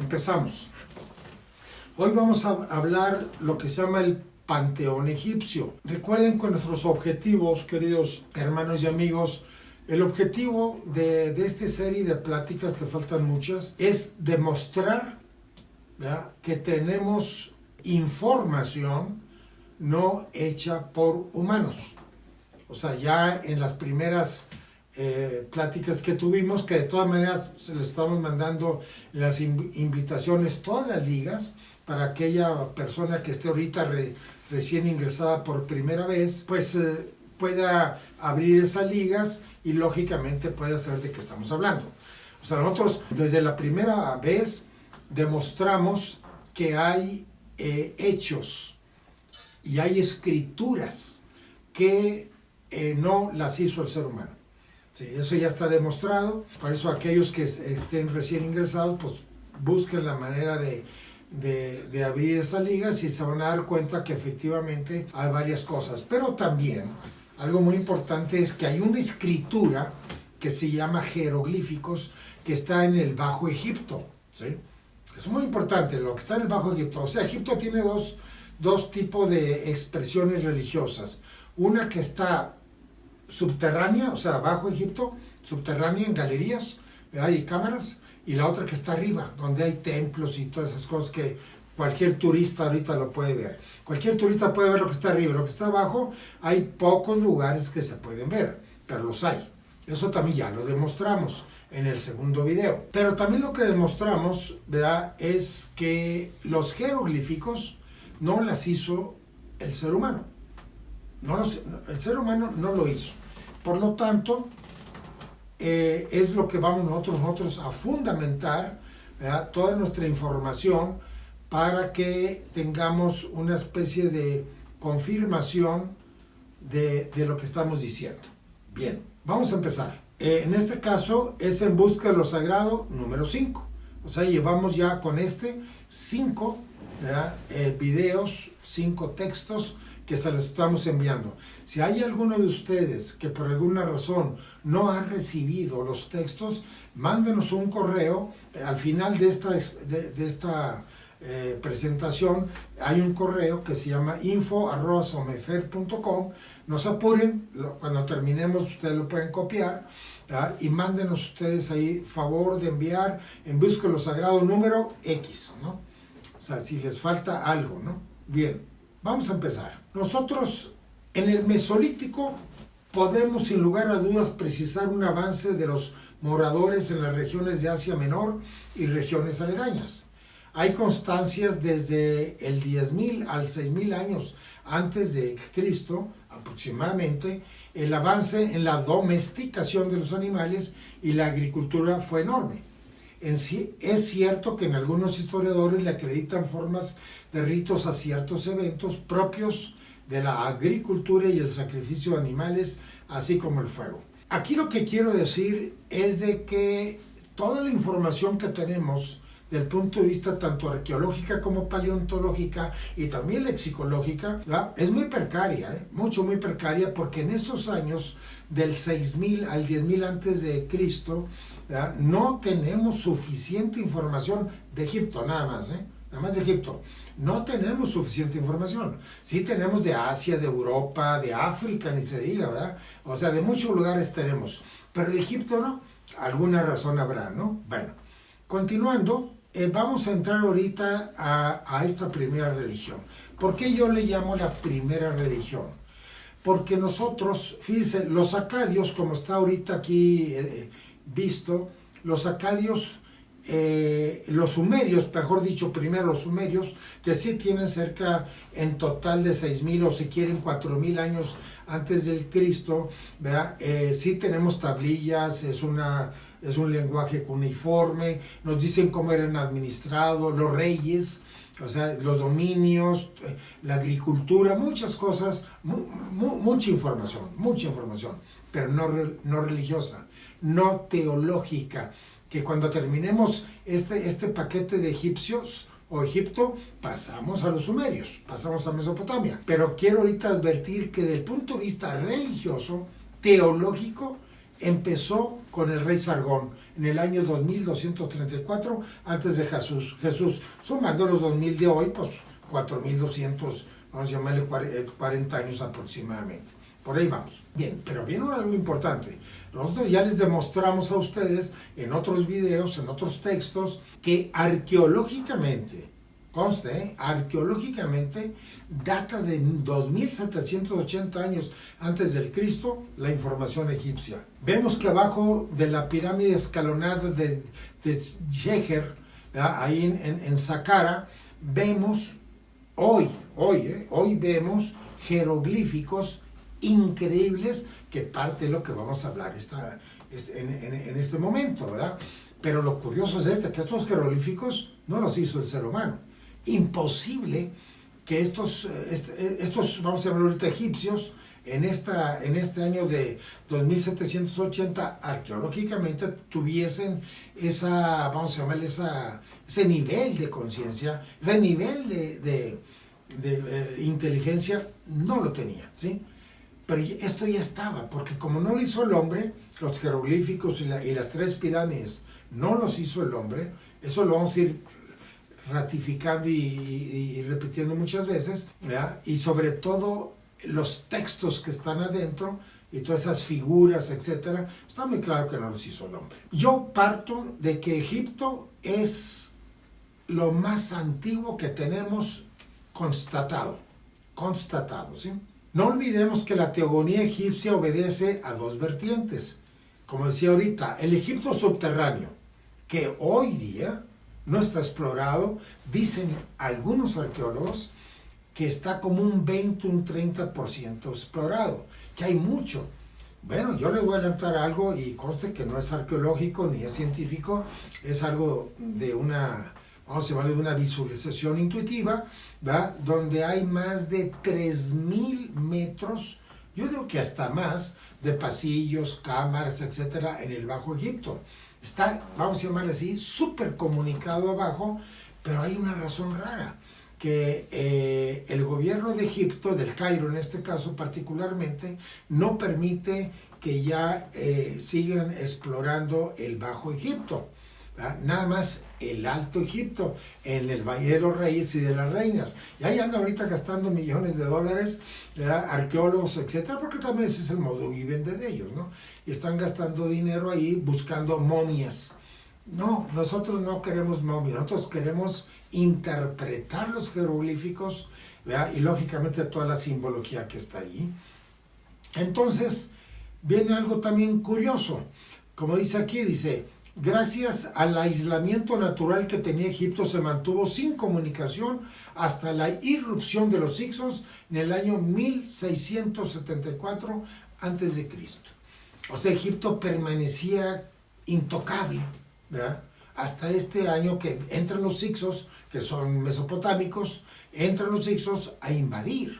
Empezamos. Hoy vamos a hablar lo que se llama el panteón egipcio. Recuerden que nuestros objetivos, queridos hermanos y amigos, el objetivo de esta serie de pláticas, que faltan muchas, es demostrar, ¿verdad?, que tenemos información no hecha por humanos. O sea, ya en las primeras pláticas que tuvimos, que de todas maneras se les estamos mandando las invitaciones, todas las ligas, para aquella persona que esté ahorita recién ingresada por primera vez, pues pueda abrir esas ligas y lógicamente pueda saber de qué estamos hablando. O sea, nosotros desde la primera vez demostramos que hay hechos y hay escrituras que no las hizo el ser humano. Sí, eso ya está demostrado. Por eso aquellos que estén recién ingresados, pues busquen la manera de abrir esas ligas y se van a dar cuenta que efectivamente hay varias cosas. Pero también algo muy importante es que hay una escritura que se llama jeroglíficos, que está en el Bajo Egipto, ¿sí? Es muy importante lo que está en el Bajo Egipto. O sea, Egipto tiene dos tipos de expresiones religiosas. Una que está subterránea, o sea, Bajo Egipto, subterránea en galerías, ¿verdad?, y cámaras, y la otra que está arriba, donde hay templos y todas esas cosas que cualquier turista ahorita lo puede ver. Cualquier turista puede ver lo que está arriba. Lo que está abajo, hay pocos lugares que se pueden ver, pero los hay. Eso también ya lo demostramos en el segundo video. Pero también lo que demostramos, ¿verdad?, es que los jeroglíficos no las hizo el ser humano. El ser humano no lo hizo. Por lo tanto, es lo que vamos nosotros a fundamentar, ¿verdad?, toda nuestra información para que tengamos una especie de confirmación de lo que estamos diciendo. Bien, vamos a empezar. En este caso es En Busca de lo Sagrado número 5. O sea, llevamos ya con 5 videos, 5 textos que se los estamos enviando. Si hay alguno de ustedes que por alguna razón no ha recibido los textos, mándenos un correo. Al final de esta presentación hay un correo que se llama info@somefer.com. No se apuren, cuando terminemos ustedes lo pueden copiar, ¿verdad?, y mándenos ustedes ahí favor de enviar En Busca de lo Sagrado número X, ¿no? O sea, si les falta algo, ¿no? Bien, vamos a empezar. Nosotros en el Mesolítico podemos sin lugar a dudas precisar un avance de los moradores en las regiones de Asia Menor y regiones aledañas. Hay constancias desde el 10.000 al 6.000 años antes de Cristo, aproximadamente. El avance en la domesticación de los animales y la agricultura fue enorme. Es cierto que en algunos historiadores le acreditan formas de ritos a ciertos eventos propios de la agricultura y el sacrificio de animales, así como el fuego. Aquí lo que quiero decir es de que toda la información que tenemos del punto de vista tanto arqueológica como paleontológica y también lexicológica, ¿verdad?, es muy precaria, muy precaria, porque en estos años del 6.000 al 10.000 antes de Cristo, ¿verdad?, no tenemos suficiente información de Egipto, nada más de Egipto. No tenemos suficiente información. Sí tenemos de Asia, de Europa, de África, ni se diga, ¿verdad? O sea, de muchos lugares tenemos, pero de Egipto no. Alguna razón habrá, ¿no? Bueno, continuando, vamos a entrar ahorita a esta primera religión. ¿Por qué yo le llamo la primera religión? Porque nosotros, fíjense, los acadios, como está ahorita aquí visto, los acadios, los sumerios, mejor dicho, primero los sumerios, que sí tienen cerca en total de 6.000 o si quieren 4.000 años antes del Cristo, ¿verdad? Sí tenemos tablillas, es un lenguaje cuneiforme, nos dicen cómo eran administrados los reyes, o sea, los dominios, la agricultura, muchas cosas, mucha información, pero no religiosa, no teológica, que cuando terminemos este paquete de egipcios o Egipto, pasamos a los sumerios, pasamos a Mesopotamia. Pero quiero ahorita advertir que desde el punto de vista religioso, teológico, empezó con el rey Sargón en el año 2234 antes de Jesús. Sumando los 2000 de hoy, pues 4200, vamos a llamarle 40 años aproximadamente. Por ahí vamos. Bien, pero viene algo importante. Nosotros ya les demostramos a ustedes en otros videos, en otros textos, que arqueológicamente, conste, arqueológicamente data de 2780 años antes del Cristo la información egipcia. Vemos que abajo de la pirámide escalonada de Djeker, ahí en Saqqara, vemos hoy vemos jeroglíficos increíbles, que parte de lo que vamos a hablar en este momento, ¿verdad? Pero lo curioso es que estos jeroglíficos no los hizo el ser humano. Imposible que estos vamos a hablar ahorita egipcios, en este año de 2780, arqueológicamente tuviesen vamos a llamarle ese nivel de conciencia, ese nivel de inteligencia, no lo tenía, ¿sí? Pero esto ya estaba, porque como no lo hizo el hombre, los jeroglíficos y las 3 pirámides no los hizo el hombre, eso lo vamos a ir ratificando y repitiendo muchas veces, ¿verdad? Y sobre todo los textos que están adentro y todas esas figuras, etcétera, está muy claro que no los hizo el hombre. Yo parto de que Egipto es lo más antiguo que tenemos constatado, ¿sí? No olvidemos que la teogonía egipcia obedece a 2 vertientes. Como decía ahorita, el Egipto subterráneo, que hoy día no está explorado, dicen algunos arqueólogos que está como un 20, un 30% explorado, que hay mucho. Bueno, yo les voy a adelantar algo y conste que no es arqueológico ni es científico, es algo de vamos a llamarle de una visualización intuitiva, ¿verdad? Donde hay más de 3000 metros, yo digo que hasta más, de pasillos, cámaras, etcétera, en el Bajo Egipto. Está, vamos a llamarle así, súper comunicado abajo, pero hay una razón rara, que el gobierno de Egipto, del Cairo en este caso particularmente, no permite que ya sigan explorando el Bajo Egipto. ¿verdad? Nada más el Alto Egipto, en el Valle de los Reyes y de las Reinas. Y ahí anda ahorita gastando millones de dólares, ¿verdad? Arqueólogos, etcétera, porque también ese es el modo viviente de ellos, ¿no? Y están gastando dinero ahí buscando momias. No, nosotros no queremos momias, nosotros queremos interpretar los jeroglíficos, ¿verdad? Y lógicamente toda la simbología que está ahí. Entonces, viene algo también curioso. Como dice aquí, dice: gracias al aislamiento natural que tenía Egipto, se mantuvo sin comunicación hasta la irrupción de los Hicsos en el año 1674 a.C. O sea, Egipto permanecía intocable, ¿verdad? Hasta este año que entran los Hicsos, que son mesopotámicos, entran los Hicsos a invadir,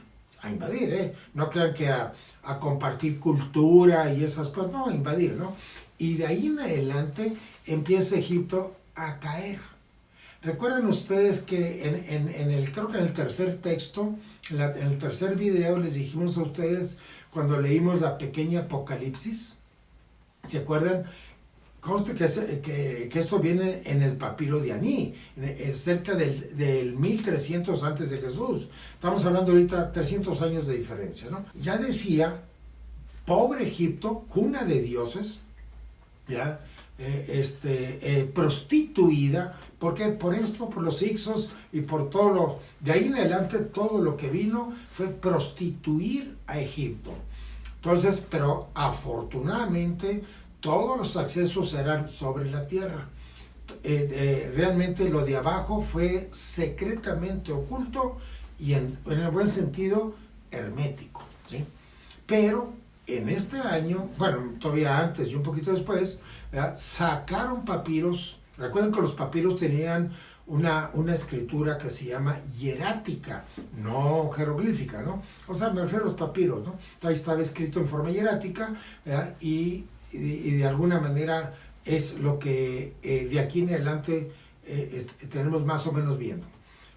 No crean que a compartir cultura y esas cosas, no, a invadir, ¿no? Y de ahí en adelante empieza Egipto a caer. Recuerden ustedes que creo que en el tercer texto, en el tercer video, les dijimos a ustedes cuando leímos la pequeña Apocalipsis, ¿se acuerdan? Conste que esto viene en el papiro de Aní, cerca del 1300 antes de Jesús. Estamos hablando ahorita 300 años de diferencia, ¿no? Ya decía, pobre Egipto, cuna de dioses, ¿ya? Prostituida, porque por los Hicsos y por todo de ahí en adelante todo lo que vino fue prostituir a Egipto. Entonces, pero afortunadamente todos los accesos eran sobre la tierra. Realmente lo de abajo fue secretamente oculto y en el buen sentido hermético, ¿sí? Pero en este año, bueno, todavía antes y un poquito después, ¿verdad? Sacaron papiros. Recuerden que los papiros tenían una escritura que se llama hierática, no jeroglífica, ¿no? O sea, me refiero a los papiros, ¿no? Ahí estaba escrito en forma hierática, ¿verdad? Y de alguna manera es lo que de aquí en adelante tenemos más o menos viendo.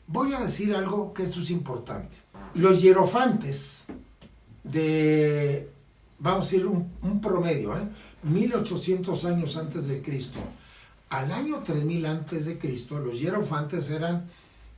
Voy a decir algo que esto es importante. Los hierofantes vamos a ir un promedio, 1800 años antes de Cristo, al año 3000 antes de Cristo, los hierofantes eran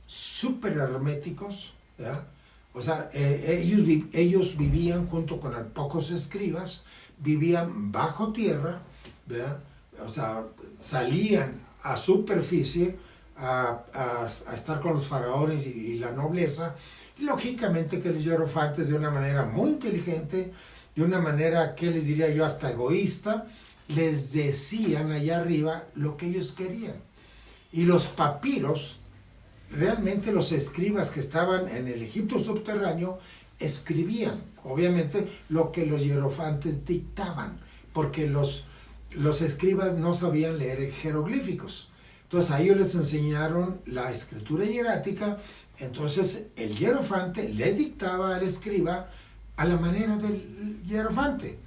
súper herméticos, ¿verdad? O sea, ellos vivían junto con pocos escribas, vivían bajo tierra, ¿verdad? O sea, salían a superficie a estar con los faraones y la nobleza. Lógicamente que los hierofantes, de una manera muy inteligente, de una manera, ¿qué les diría yo?, hasta egoísta, les decían allá arriba lo que ellos querían. Y los papiros, realmente los escribas que estaban en el Egipto subterráneo, escribían, obviamente, lo que los hierofantes dictaban, porque los escribas no sabían leer jeroglíficos. Entonces a ellos les enseñaron la escritura hierática. Entonces el hierofante le dictaba al escriba a la manera del hierofante,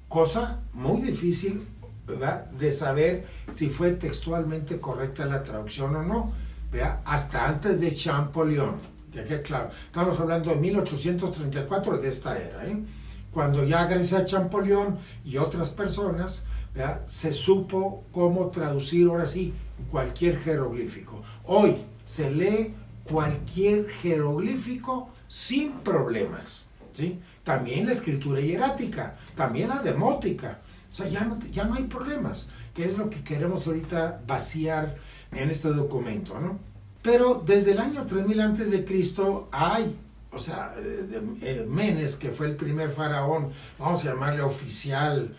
cosa muy difícil, ¿verdad?, de saber si fue textualmente correcta la traducción o no, ¿verdad?, hasta antes de Champollion. Ya que claro, estamos hablando de 1834, de esta era, cuando ya gracias a Champollion y otras personas, ¿verdad?, se supo cómo traducir ahora sí cualquier jeroglífico. Hoy se lee cualquier jeroglífico sin problemas, ¿sí? También la escritura hierática, también la demótica. O sea, ya no hay problemas, que es lo que queremos ahorita vaciar en este documento, ¿no? Pero desde el año 3000 antes de Cristo hay, o sea, Menes, que fue el primer faraón, vamos a llamarle oficial,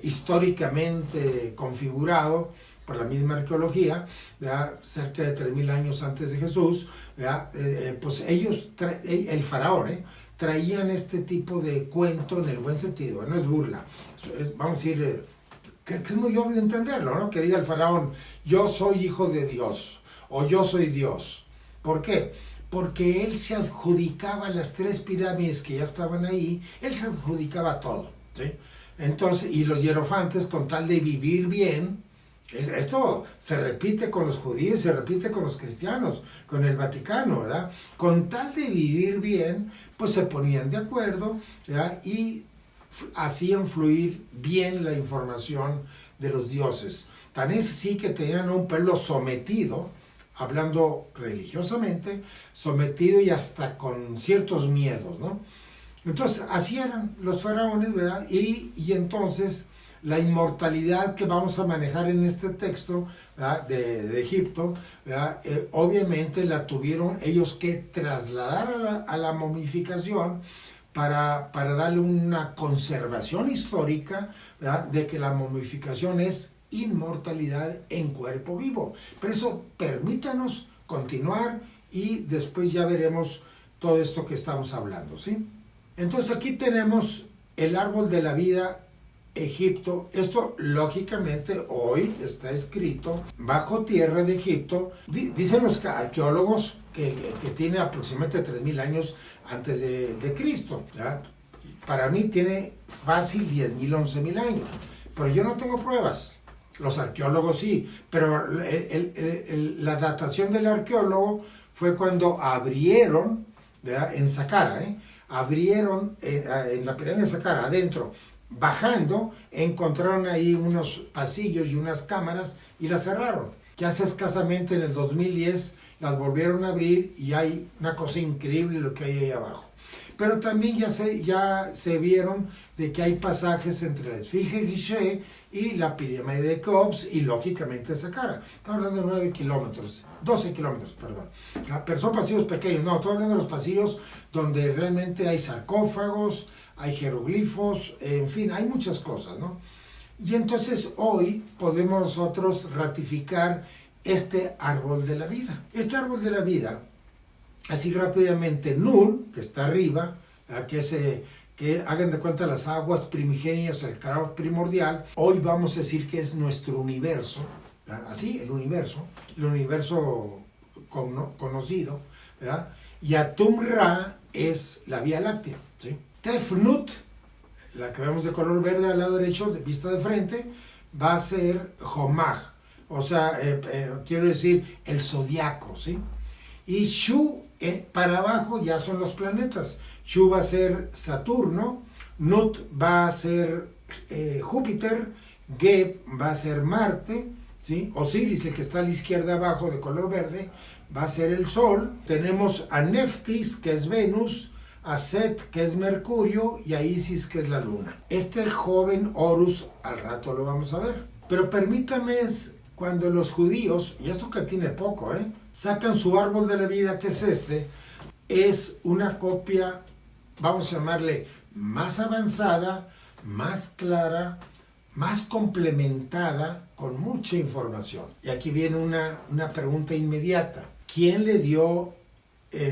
históricamente configurado por la misma arqueología, ¿verdad?, cerca de 3000 años antes de Jesús, ¿verdad?, pues ellos, el faraón, traían este tipo de cuento en el buen sentido, no es burla, vamos a decir, que es muy obvio entenderlo, ¿no?, que diga el faraón, yo soy hijo de Dios, o yo soy Dios. ¿Por qué? Porque él se adjudicaba las 3 pirámides que ya estaban ahí, él se adjudicaba todo, ¿sí? Entonces, y los hierofantes, con tal de vivir bien, esto se repite con los judíos, se repite con los cristianos, con el Vaticano, ¿verdad? Con tal de vivir bien, pues se ponían de acuerdo, ¿verdad?, y hacían fluir bien la información de los dioses. Tan es así que tenían a un pueblo sometido, hablando religiosamente, sometido y hasta con ciertos miedos, ¿no? Entonces, así eran los faraones, ¿verdad? Y entonces, la inmortalidad que vamos a manejar en este texto, ¿verdad?, de Egipto, ¿verdad?, obviamente la tuvieron ellos que trasladar a la momificación para darle una conservación histórica, ¿verdad?, de que la momificación es inmortalidad en cuerpo vivo. Por eso, permítanos continuar y después ya veremos todo esto que estamos hablando, ¿sí? Entonces aquí tenemos el árbol de la vida, Egipto. Esto lógicamente hoy está escrito bajo tierra de Egipto. Dicen los arqueólogos que tiene aproximadamente 3000 años antes de Cristo, ¿verdad? Para mí tiene fácil 10.000, 11.000 años, pero yo no tengo pruebas. Los arqueólogos sí, pero la datación del arqueólogo fue cuando abrieron, ¿verdad?, en Saqqara, abrieron en la pirámide de Saqqara, adentro, bajando, encontraron ahí unos pasillos y unas cámaras y las cerraron. Ya hace escasamente en el 2010 las volvieron a abrir y hay una cosa increíble lo que hay ahí abajo. Pero también ya se vieron de que hay pasajes entre la Esfinge Gize y la pirámide de Keops y lógicamente Saqqara. Estamos hablando de 9 kilómetros, 12 kilómetros, perdón. Pero son pasillos pequeños, no, estoy hablando de los pasillos donde realmente hay sarcófagos, hay jeroglifos, en fin, hay muchas cosas, ¿no? Y entonces hoy podemos nosotros ratificar este árbol de la vida. Este árbol de la vida, así rápidamente, Nun, que está arriba, que hagan de cuenta las aguas primigenias, el caos primordial, hoy vamos a decir que es nuestro universo, ¿verdad? Así, el universo conocido, ¿verdad? Y Atum-Ra es la Vía Láctea, ¿sí? Tefnut, la que vemos de color verde al lado derecho, de vista de frente, va a ser Jomaj, o sea, quiero decir, el zodiaco, ¿sí? Y Shu, para abajo ya son los planetas. Shu va a ser Saturno, Nut va a ser Júpiter, Geb va a ser Marte, ¿sí? Osiris, el que está a la izquierda abajo de color verde, va a ser el Sol. Tenemos a Neftis, que es Venus, a Set, que es Mercurio, y a Isis, que es la Luna. Este joven Horus, al rato lo vamos a ver. Pero permítame, cuando los judíos, y esto que tiene poco, sacan su árbol de la vida, que es este, es una copia, vamos a llamarle, más avanzada, más clara, más complementada, con mucha información. Y aquí viene una pregunta inmediata. ¿Quién le dio?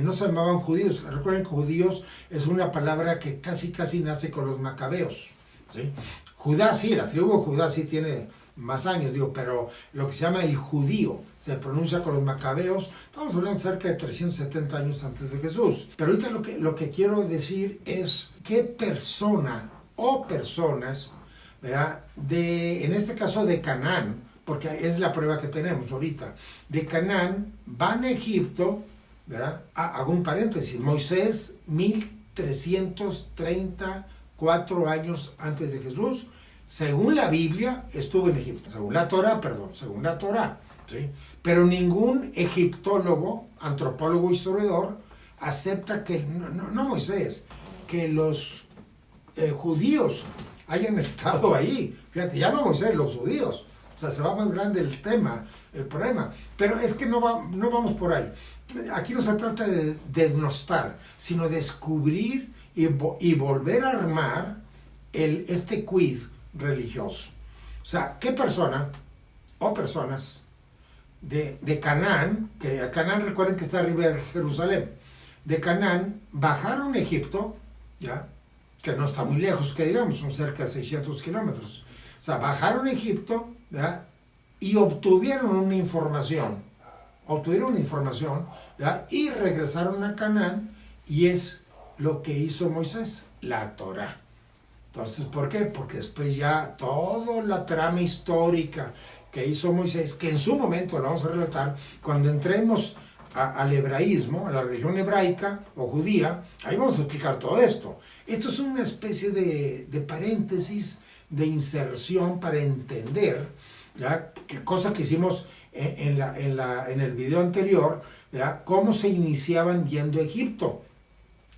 No se llamaban judíos. Recuerden que judíos es una palabra que casi nace con los macabeos, ¿sí? Judá sí, la tribu de Judá sí tiene más años, pero lo que se llama el judío se pronuncia con los macabeos. Estamos hablando cerca de 370 años antes de Jesús. Pero ahorita lo que quiero decir es qué persona o personas, ¿verdad? En este caso de Canaán, porque es la prueba que tenemos ahorita, de Canaán van a Egipto, ¿verdad? Hago un paréntesis, Moisés 1334 años antes de Jesús, según la Biblia, estuvo en Egipto, según la Torá, ¿sí? Pero ningún egiptólogo, antropólogo, historiador, acepta que, no Moisés, que los judíos hayan estado ahí. Fíjate, ya no Moisés, los judíos. O sea, se va más grande el tema, el problema. Pero es que no vamos por ahí. Aquí no se trata de desnostar, sino descubrir y volver a armar este quid religioso. O sea, ¿qué persona o personas de Canaán, que a Canaán recuerden que está arriba de Jerusalén, de Canaán bajaron a Egipto, ¿ya? Que no está muy lejos, que digamos, son cerca de 600 kilómetros. O sea, bajaron a Egipto, ¿verdad? Y obtuvieron una información, ¿verdad? Y regresaron a Canaán, y es lo que hizo Moisés, la Torá. Entonces, ¿por qué? Porque después ya toda la trama histórica que hizo Moisés, que en su momento la vamos a relatar, cuando entremos al hebraísmo, a la religión hebraica o judía, ahí vamos a explicar todo esto. Esto es una especie de paréntesis, de inserción para entender, ¿ya? Cosa que hicimos en el video anterior, ¿ya? Cómo se iniciaban viendo Egipto.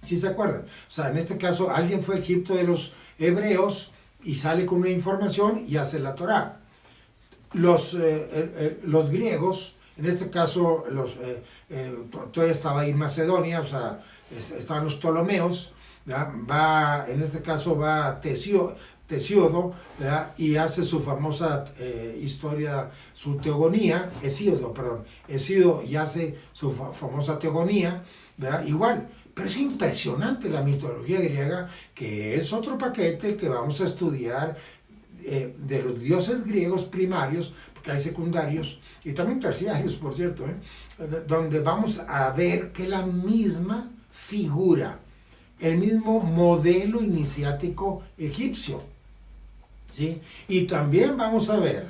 ¿Sí se acuerdan? O sea, en este caso, alguien fue a Egipto de los hebreos y sale con una información y hace la Torá. Los griegos, en este caso, todavía estaba ahí Macedonia, o sea, estaban los Ptolomeos, ¿verdad? En este caso va Hesíodo, ¿verdad? Y hace su famosa historia, su teogonía, Hesíodo y hace su famosa teogonía, ¿verdad? Igual. Pero es impresionante la mitología griega, que es otro paquete que vamos a estudiar de los dioses griegos primarios, porque hay secundarios y también terciarios, por cierto, donde vamos a ver que la misma figura, el mismo modelo iniciático egipcio, ¿sí? Y también vamos a ver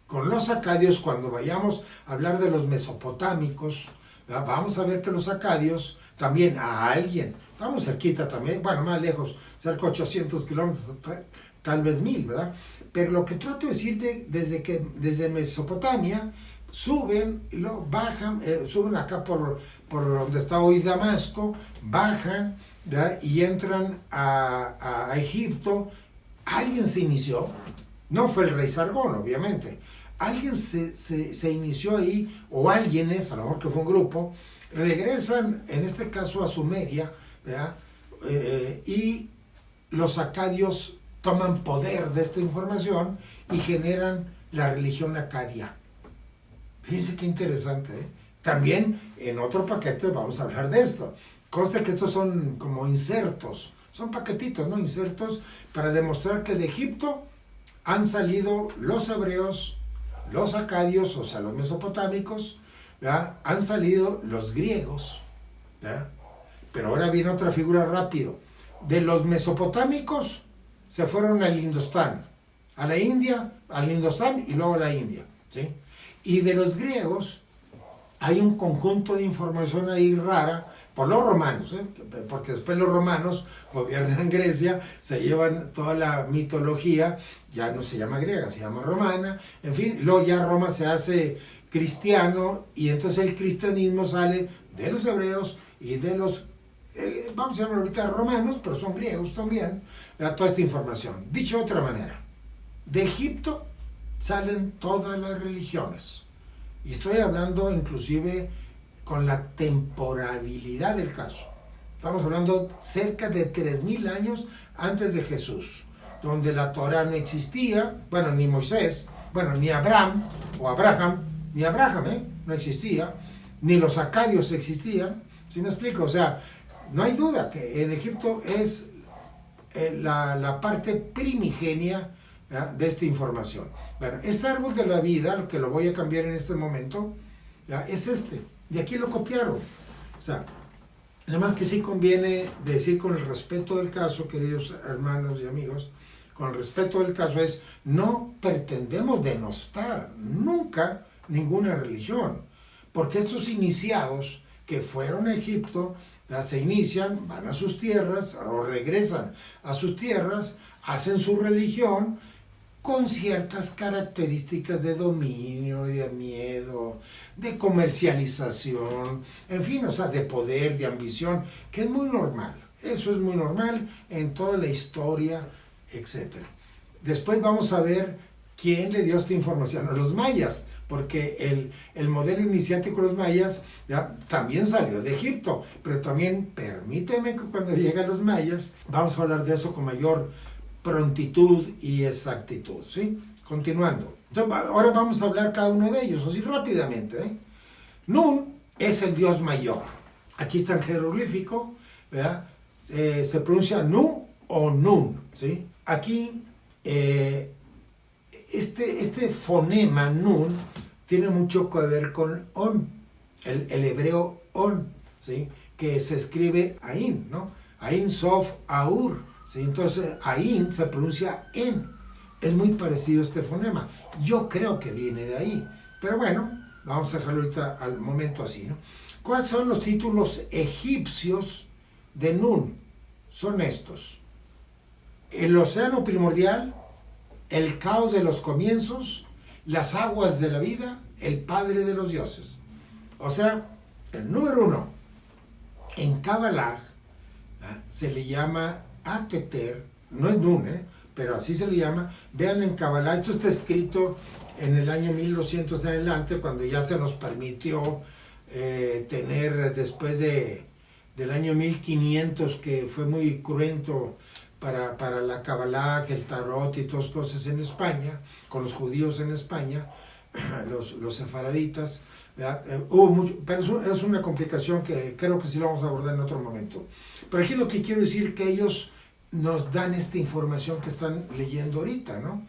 con los acadios, cuando vayamos a hablar de los mesopotámicos, ¿verdad? Vamos a ver que los acadios también a alguien, estamos cerquita también, bueno, más lejos, cerca de 800 kilómetros, tal vez 1000, ¿verdad? Pero lo que trato de decir desde Mesopotamia suben y luego bajan, suben acá por donde está hoy Damasco, bajan, ¿verdad? Y entran a Egipto. Alguien se inició, no fue el rey Sargón, obviamente, alguien se inició ahí, o alguienes, a lo mejor que fue un grupo, regresan, en este caso a Sumeria, ¿verdad? Y los acadios toman poder de esta información y generan la religión acadia. Fíjense qué interesante, ¿eh? También en otro paquete vamos a hablar de esto. Consta que estos son como insertos, son paquetitos, ¿no? Insertos para demostrar que de Egipto han salido los hebreos, los acadios, o sea, los mesopotámicos, ¿verdad? Han salido los griegos, ¿verdad? Pero ahora viene otra figura rápido. De los mesopotámicos se fueron al Indostán, a la India, al Indostán y luego a la India, ¿sí? Y de los griegos hay un conjunto de información ahí rara, por los romanos, porque después los romanos gobiernan Grecia, se llevan toda la mitología, ya no se llama griega, se llama romana, en fin, luego ya Roma se hace cristiano y entonces el cristianismo sale de los hebreos y de los, vamos a llamar ahorita romanos, pero son griegos también, toda esta información. Dicho de otra manera, de Egipto salen todas las religiones. Y estoy hablando inclusive con la temporalidad del caso. Estamos hablando cerca de 3000 años antes de Jesús, donde la Torá no existía, bueno, ni Moisés, bueno, ni Abraham, no existía, ni los acadios existían, ¿sí me explico? O sea, no hay duda que en Egipto es la parte primigenia, ¿ya?, de esta información. Bueno, este árbol de la vida, lo que lo voy a cambiar en este momento, ¿ya?, es este. De aquí lo copiaron. O sea, nada más que sí conviene decir con el respeto del caso, queridos hermanos y amigos, con el respeto del caso es, no pretendemos denostar nunca ninguna religión, porque estos iniciados que fueron a Egipto, ya se inician, van a sus tierras o regresan a sus tierras, hacen su religión con ciertas características de dominio, de miedo, de comercialización, en fin, o sea, de poder, de ambición, que es muy normal. Eso es muy normal en toda la historia, etc. Después vamos a ver quién le dio esta información a los mayas, porque el modelo iniciático de los mayas ya también salió de Egipto, pero también permíteme que cuando lleguen los mayas, vamos a hablar de eso con mayor prontitud y exactitud, ¿sí? Continuando. Entonces, ahora vamos a hablar cada uno de ellos, así rápidamente, Nun es el dios mayor. Aquí está en jeroglífico, ¿verdad? Se pronuncia Nu o Nun, ¿sí? Aquí, este fonema Nun tiene mucho que ver con On, el hebreo On, ¿sí? Que se escribe Ain, ¿no? Ain, Sof, Aur, ¿sí? Entonces, Ain se pronuncia En. Es muy parecido este fonema. Yo creo que viene de ahí. Pero bueno, vamos a dejarlo ahorita al momento así, ¿no? ¿Cuáles son los títulos egipcios de Nun? Son estos: el océano primordial, el caos de los comienzos, las aguas de la vida, el padre de los dioses. O sea, el número 1, en Kabbalah, se le llama Ateter, no es Nun, pero así se le llama. Vean en Kabbalah, esto está escrito en el año 1200 en adelante, cuando ya se nos permitió tener, después del año 1500, que fue muy cruento para la Kabbalah, el Tarot y todas cosas en España, con los judíos en España, los sefaraditas, hubo mucho, pero es una complicación que creo que sí lo vamos a abordar en otro momento. Pero aquí lo que quiero decir que ellos nos dan esta información que están leyendo ahorita, ¿no?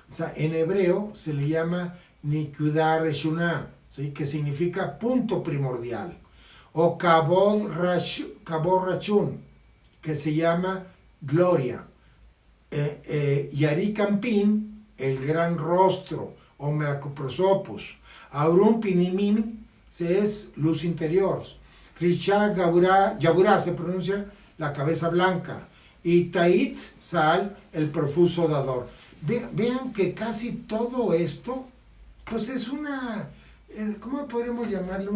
O sea, en hebreo se le llama Nikudar Reshuna, ¿sí? Que significa punto primordial, o Kabod Rachun, que se llama gloria, Yari Campín, el gran rostro, o Meracoprosopus, Aurum Pinimim, se es luz interior, Risha Yaburá se pronuncia la cabeza blanca, y Tait Sal, el profuso dador. Vean que casi todo esto, pues es una, ¿cómo podríamos llamarlo?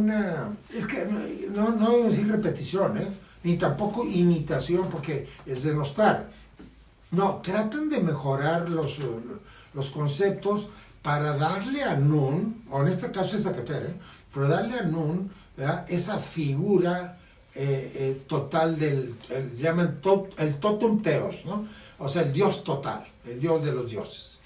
Es que no debo decir repetición, ni tampoco imitación, porque es denostar. No, tratan de mejorar los conceptos para darle a Nun, o en este caso es Aketer, pero darle a Nun, ¿verdad?, esa figura total llaman el totum teos, ¿no? O sea, el Dios total, el Dios de los dioses.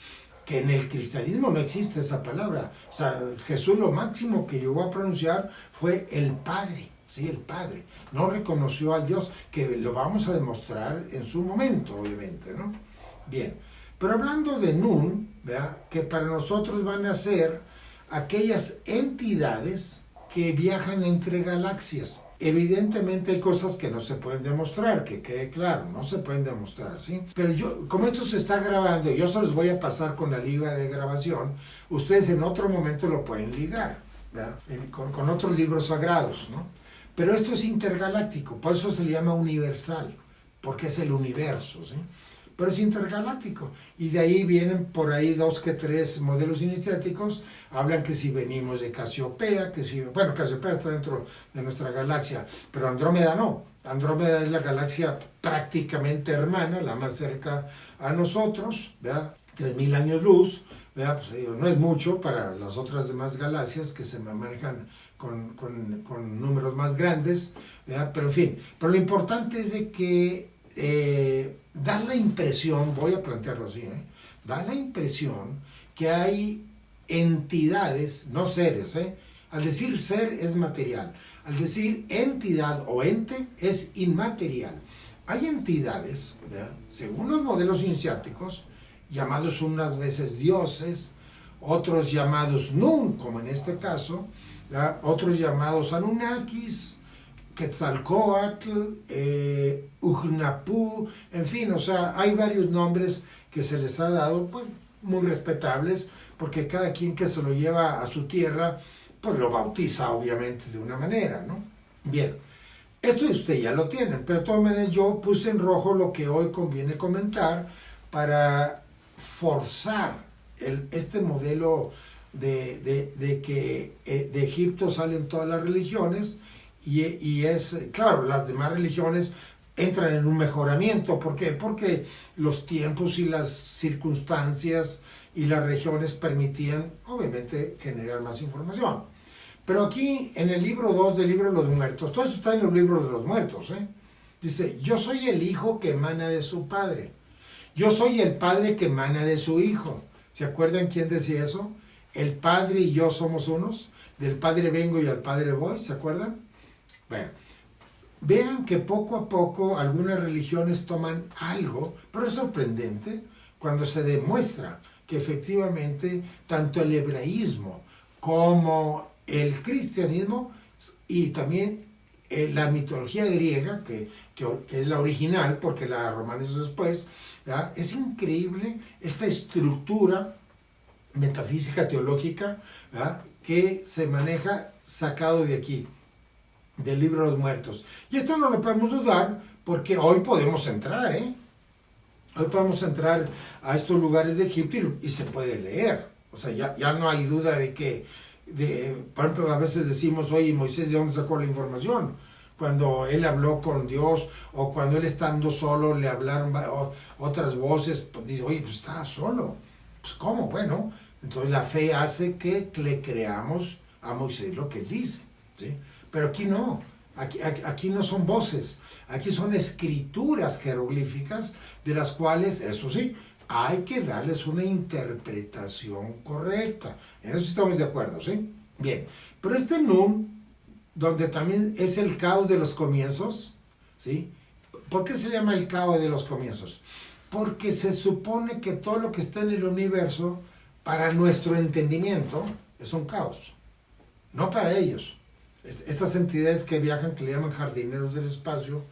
Que en el cristianismo no existe esa palabra. O sea, Jesús lo máximo que llegó a pronunciar fue el Padre, ¿sí? El Padre. No reconoció al Dios, que lo vamos a demostrar en su momento, obviamente, ¿no? Bien, pero hablando de Nun, ¿verdad?, que para nosotros van a ser aquellas entidades que viajan entre galaxias. Evidentemente hay cosas que no se pueden demostrar, que quede claro, no se pueden demostrar, ¿sí? Pero yo, como esto se está grabando, yo se los voy a pasar con la liga de grabación, ustedes en otro momento lo pueden ligar, ¿verdad?, con otros libros sagrados, ¿no? Pero esto es intergaláctico, por eso se le llama universal, porque es el universo, ¿sí? Pero es intergaláctico. Y de ahí vienen por ahí 2 que 3 modelos iniciáticos. Hablan que si venimos de Casiopea, que si... Bueno, Casiopea está dentro de nuestra galaxia, pero Andrómeda no. Andrómeda es la galaxia prácticamente hermana, la más cerca a nosotros, ¿verdad? 3000 años luz, ¿verdad? Pues, no es mucho para las otras demás galaxias que se manejan con números más grandes, ¿verdad? Pero en fin, pero lo importante es de que da la impresión, voy a plantearlo así, da la impresión que hay entidades, no seres, al decir ser es material, al decir entidad o ente es inmaterial. Hay entidades, ¿verdad?, según los modelos iniciáticos, llamados unas veces dioses, otros llamados Nun, como en este caso, ¿verdad?, otros llamados Anunnakis, Quetzalcóatl, Ujnapú, en fin, o sea, hay varios nombres que se les ha dado, pues, muy respetables, porque cada quien que se lo lleva a su tierra, pues lo bautiza obviamente de una manera, ¿no? Bien, esto usted ya lo tiene, pero de todas maneras yo puse en rojo lo que hoy conviene comentar para forzar este modelo de que de Egipto salen todas las religiones. Y es, claro, las demás religiones entran en un mejoramiento. ¿Por qué? Porque los tiempos y las circunstancias y las regiones permitían, obviamente, generar más información. Pero aquí, en el libro 2 del libro de los muertos, todo esto está en los libros de los muertos, dice, yo soy el hijo que emana de su padre. Yo soy el padre que emana de su hijo. ¿Se acuerdan quién decía eso? El padre y yo somos unos. Del padre vengo y al padre voy, ¿se acuerdan? Bueno, vean que poco a poco algunas religiones toman algo, pero es sorprendente cuando se demuestra que efectivamente tanto el hebraísmo como el cristianismo y también la mitología griega, que es la original, porque la romana es después, ¿verdad?, es increíble esta estructura metafísica teológica, ¿verdad?, que se maneja sacado de aquí, del libro de los muertos. Y esto no lo podemos dudar porque hoy podemos entrar, Hoy podemos entrar a estos lugares de Egipto y se puede leer. O sea, ya no hay duda de que, por ejemplo, a veces decimos, oye, Moisés, ¿de dónde sacó la información? Cuando él habló con Dios o cuando él estando solo le hablaron otras voces, pues dice, oye, pues estaba solo. Pues ¿cómo? Bueno, entonces la fe hace que le creamos a Moisés lo que él dice, ¿sí? Pero aquí no, aquí no son voces, aquí son escrituras jeroglíficas de las cuales, eso sí, hay que darles una interpretación correcta. En eso estamos de acuerdo, ¿sí? Bien, pero este Nun, donde también es el caos de los comienzos, ¿sí? ¿Por qué se llama el caos de los comienzos? Porque se supone que todo lo que está en el universo, para nuestro entendimiento, es un caos, no para ellos. Estas entidades que viajan, que le llaman jardineros del espacio,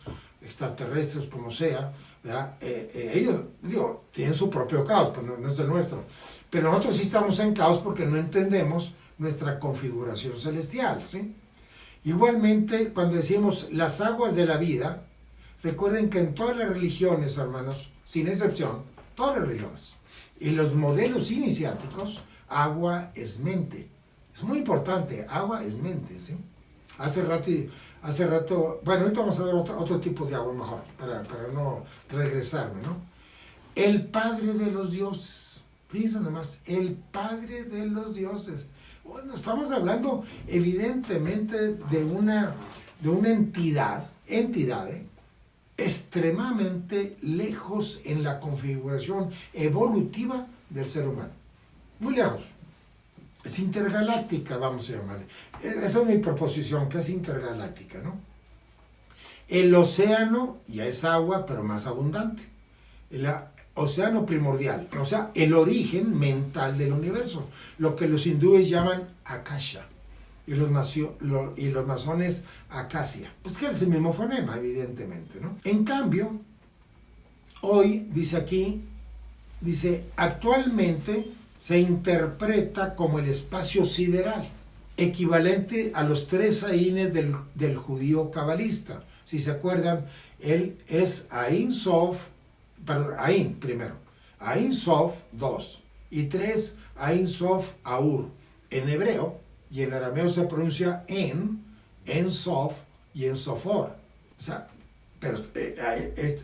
extraterrestres, como sea, ¿verdad? Ellos, digo, tienen su propio caos, pero no es el nuestro. Pero nosotros sí estamos en caos porque no entendemos nuestra configuración celestial, ¿sí? Igualmente, cuando decimos las aguas de la vida, recuerden que en todas las religiones, hermanos, sin excepción, todas las religiones, y los modelos iniciáticos, agua es mente. Es muy importante, agua es mente, ¿sí? Hace rato, bueno, ahorita vamos a ver otro tipo de agua mejor, para no regresarme, ¿no? El Padre de los dioses, fíjense nomás, el Padre de los dioses. Bueno, estamos hablando evidentemente de una entidad, extremadamente lejos en la configuración evolutiva del ser humano, muy lejos. Es intergaláctica, vamos a llamarle. Esa es mi proposición, que es intergaláctica, ¿no? El océano ya es agua, pero más abundante. El océano primordial, o sea, el origen mental del universo. Lo que los hindúes llaman Akasha y los masones Acacia. Pues que es el mismo fonema, evidentemente, ¿no? En cambio, hoy, dice aquí, actualmente se interpreta como el espacio sideral. equivalente a los 3 aines del judío cabalista. Si se acuerdan, él es Ain Sof, perdón, Ain primero, Ain Sof 2 y 3 Ain Sof Aur en hebreo, y en arameo se pronuncia En Sof y En Sofor. O sea, pero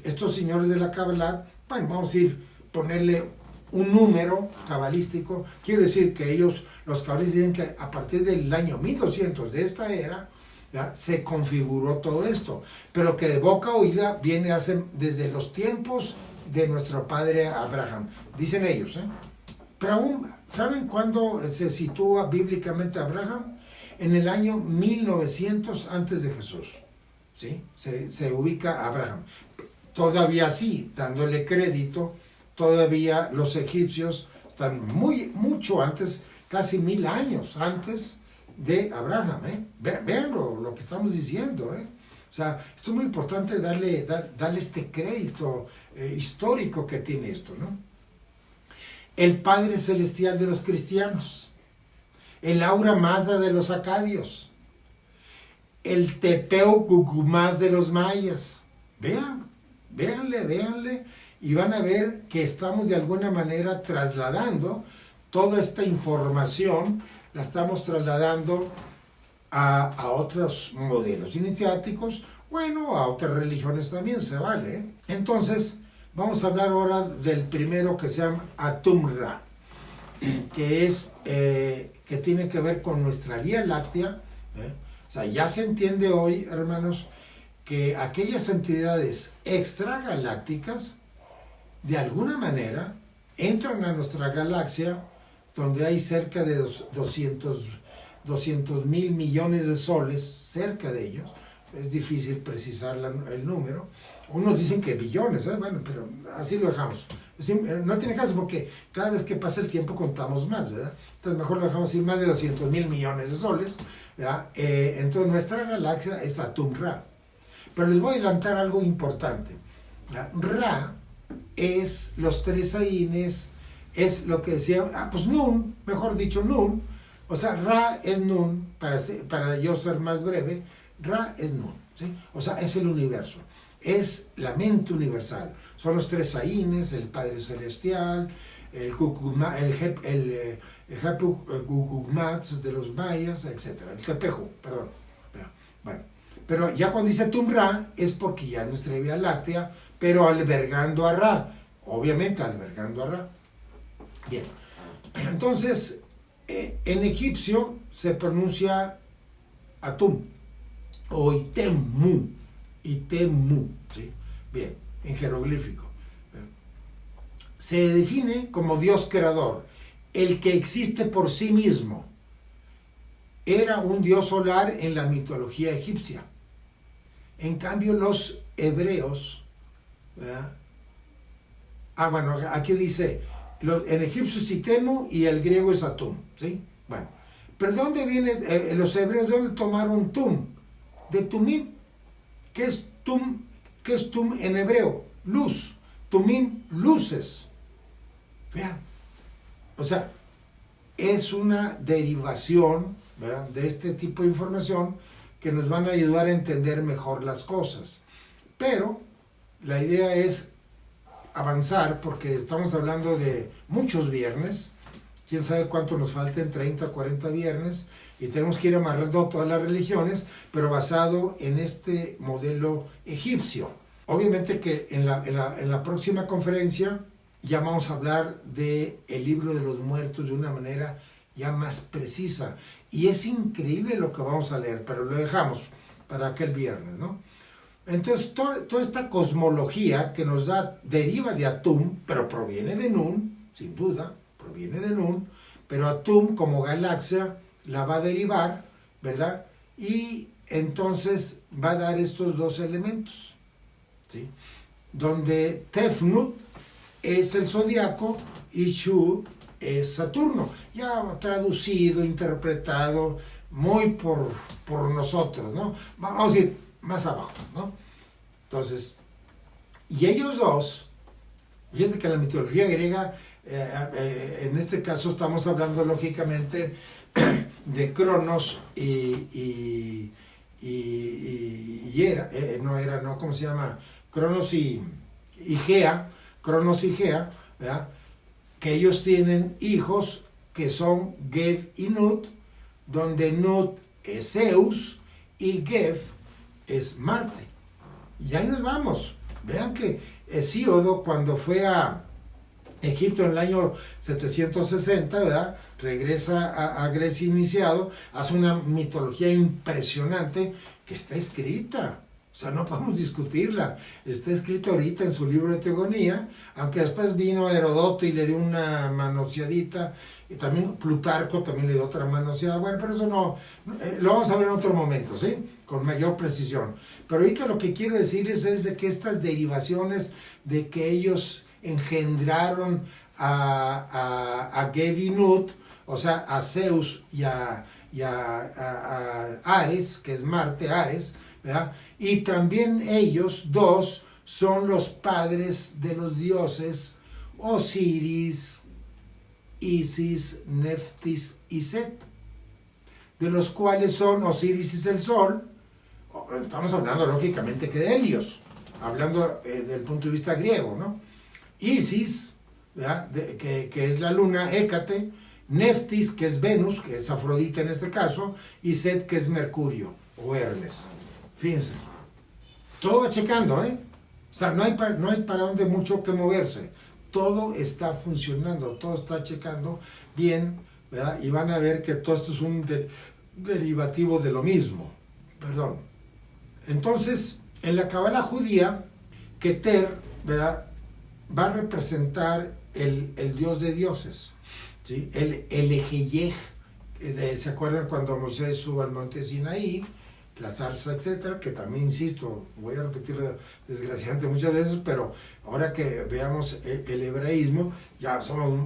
estos señores de la Kabbalah, bueno, vamos a ponerle un número cabalístico. Quiero decir que ellos, los cabalistas, dicen que a partir del año 1200 de esta era, ¿ya?, se configuró todo esto, pero que de boca oída viene desde los tiempos de nuestro padre Abraham, dicen ellos, ¿eh? Pero aún, ¿saben cuándo se sitúa bíblicamente Abraham? En el año 1900 antes de Jesús, ¿sí? Se ubica Abraham. Todavía sí, dándole crédito, todavía los egipcios están mucho antes, casi 1000 años antes de Abraham, ¿eh? Vean lo que estamos diciendo, ¿eh? O sea, esto es muy importante darle este crédito histórico que tiene esto, ¿no? El Padre Celestial de los cristianos, el Aura Mazda de los acadios, el Tepeu Cucumás de los mayas. Véanle, y van a ver que estamos de alguna manera trasladando toda esta información, la estamos trasladando a otros modelos iniciáticos, bueno, a otras religiones también se vale, ¿eh? Entonces, vamos a hablar ahora del primero, que se llama Atum-Ra, que tiene que ver con nuestra Vía Láctea, ¿eh? O sea, ya se entiende hoy, hermanos, que aquellas entidades extragalácticas, de alguna manera, entran a nuestra galaxia, donde hay cerca de 200,000 millones de soles, cerca de ellos. Es difícil precisar el número. Unos dicen que billones, ¿eh? Bueno, pero así lo dejamos. No tiene caso, porque cada vez que pasa el tiempo contamos más, ¿verdad? Entonces mejor lo dejamos ir, más de 200,000 millones de soles, ¿verdad? Entonces nuestra galaxia es Atum-Ra. Pero les voy a adelantar algo importante. Ra es los 3 aines, es lo que decía, pues Nun, mejor dicho Nun. O sea, Ra es Nun, para yo ser más breve, Ra es Nun, ¿sí? O sea, es el universo, es la mente universal. Son los 3 aines, el Padre Celestial, el Cucumats de los mayas, etc. El Tepehu, perdón. Bueno, pero ya cuando dice Tum-Ra es porque ya nuestra Vía Láctea, pero albergando a Ra, obviamente albergando a Ra. Bien, entonces en egipcio se pronuncia Atum o Itemu, ¿sí? Bien, en jeroglífico. Se define como Dios creador, el que existe por sí mismo. Era un dios solar en la mitología egipcia. En cambio, los hebreos, ¿verdad? Bueno, aquí dice, en egipcio es Itemu y el griego es Atum, ¿sí? Bueno, pero ¿de dónde viene los hebreos? ¿De dónde tomaron Tum? De Tumim. ¿Qué es Tum? ¿Qué es Tum en hebreo? Luz. Tumim, luces. Vean. O sea, es una derivación, ¿verdad?, de este tipo de información que nos van a ayudar a entender mejor las cosas. Pero la idea es avanzar, porque estamos hablando de muchos viernes, quién sabe cuánto nos falten, 30, 40 viernes, y tenemos que ir amarrando todas las religiones, pero basado en este modelo egipcio. Obviamente que en la próxima conferencia ya vamos a hablar del libro de los muertos de una manera ya más precisa, y es increíble lo que vamos a leer, pero lo dejamos para aquel viernes, ¿no? Entonces, toda esta cosmología que nos deriva de Atum, pero proviene de Nun, sin duda, proviene de Nun, pero Atum como galaxia la va a derivar, ¿verdad? Y entonces va a dar estos 2 elementos, ¿sí? Donde Tefnut es el zodiaco y Shu es Saturno, ya traducido, interpretado muy por nosotros, ¿no? Vamos a ir más abajo, ¿no? Entonces, y ellos dos, fíjense que la mitología griega, en este caso estamos hablando lógicamente de Cronos ¿cómo se llama? Cronos y Gea, ¿verdad? Que ellos tienen hijos que son Gev y Nut, donde Nut es Zeus y Gev es Marte. Y ahí nos vamos. Vean que Hesíodo, cuando fue a Egipto en el año 760, ¿verdad? Regresa a Grecia iniciado, hace una mitología impresionante que está escrita. O sea, no podemos discutirla. Está escrito ahorita en su libro de Teogonía, aunque después vino Herodoto y le dio una manoseadita, y también Plutarco también le dio otra manoseada. Bueno, pero eso no, lo vamos a ver en otro momento, ¿sí? Con mayor precisión. Pero ahorita lo que quiero decirles es de que estas derivaciones de que ellos engendraron a Gev y Nut, o sea, a Zeus y a Ares, que es Marte, Ares, ¿verdad? Y también ellos dos son los padres de los dioses Osiris, Isis, Neftis y Set, de los cuales son Osiris es el sol. Estamos hablando lógicamente que de Helios, hablando del punto de vista griego, ¿no? Isis, ¿verdad? Que es la luna, Hécate, Neftis, que es Venus, que es Afrodita en este caso, y Set, que es Mercurio o Hermes. Fíjense, todo va checando, ¿eh? O sea, no hay para dónde mucho que moverse. Todo está funcionando, todo está checando bien, ¿verdad? Y van a ver que todo esto es un derivativo de lo mismo. Perdón. Entonces, en la Cábala judía, Keter, ¿verdad?, va a representar el dios de dioses, ¿sí? El Ejeyej, ¿se acuerdan cuando Moisés sube al monte Sinaí? La zarza, etcétera, que también, insisto, voy a repetirlo desgraciadamente muchas veces, pero ahora que veamos el hebraísmo, ya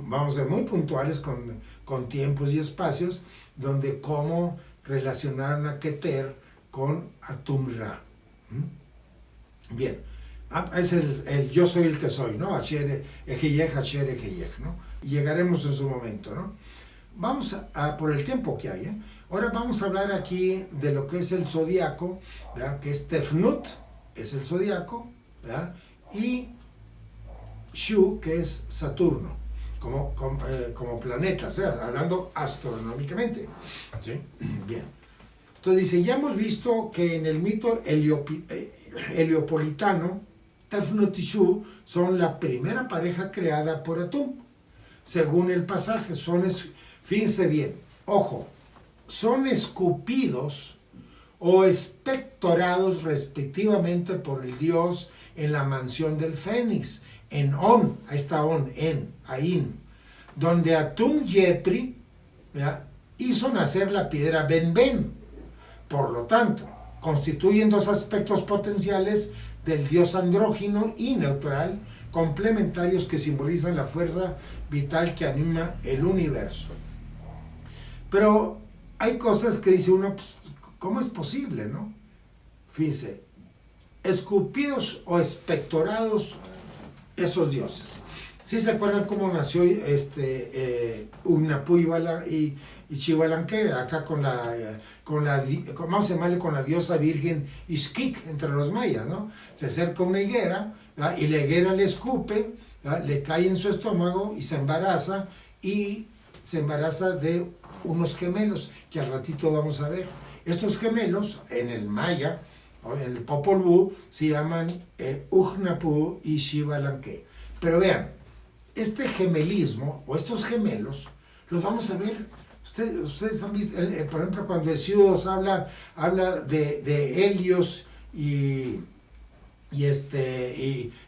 vamos a ser muy puntuales con tiempos y espacios, donde cómo relacionaron a Keter con Atum-Ra. Bien, ese es el yo soy el que soy, ¿no? Asher Ejeyej, Asher Ejeyej, ¿no? Y llegaremos en su momento, ¿no? Vamos por el tiempo que hay, ¿eh? Ahora vamos a hablar aquí de lo que es el zodiaco, ¿verdad? Que es Tefnut, es el zodiaco, ¿verdad? Y Shu, que es Saturno, como planeta, o sea, hablando astronómicamente, ¿sí? Bien. Entonces dice, ya hemos visto que en el mito heliopolitano, Tefnut y Shu son la primera pareja creada por Atum. Según el pasaje, fíjense bien, ojo, son escupidos o espectorados respectivamente por el dios en la mansión del Fénix, en On, ahí está On, Ain, donde Atum Yepri, ¿verdad?, hizo nacer la piedra Ben. Por lo tanto, constituyen dos aspectos potenciales del dios andrógino y neutral, complementarios que simbolizan la fuerza vital que anima el universo. Pero hay cosas que dice uno, pues, ¿cómo es posible, no? Fíjense, escupidos o espectorados esos dioses. ¿Sí se acuerdan cómo nació Ugnapu y Xibalanque? Acá con la diosa virgen Ixquic entre los mayas, ¿no? Se acerca una higuera, ¿verdad?, y la higuera le escupe, ¿verdad?, le cae en su estómago y se embaraza de unos gemelos que al ratito vamos a ver. Estos gemelos en el maya, en el Popol Vuh, se llaman Ugnapu y Xibalanque. Pero vean, este gemelismo o estos gemelos los vamos a ver. Ustedes han visto, por ejemplo, cuando Hesíodo habla de Helios y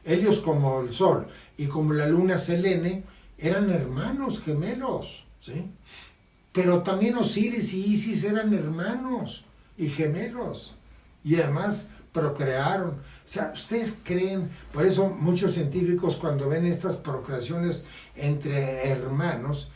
Helios como el sol y como la luna Selene, eran hermanos gemelos, ¿sí? Pero también Osiris y Isis eran hermanos y gemelos, y además procrearon. O sea, ustedes creen, por eso muchos científicos cuando ven estas procreaciones entre hermanos,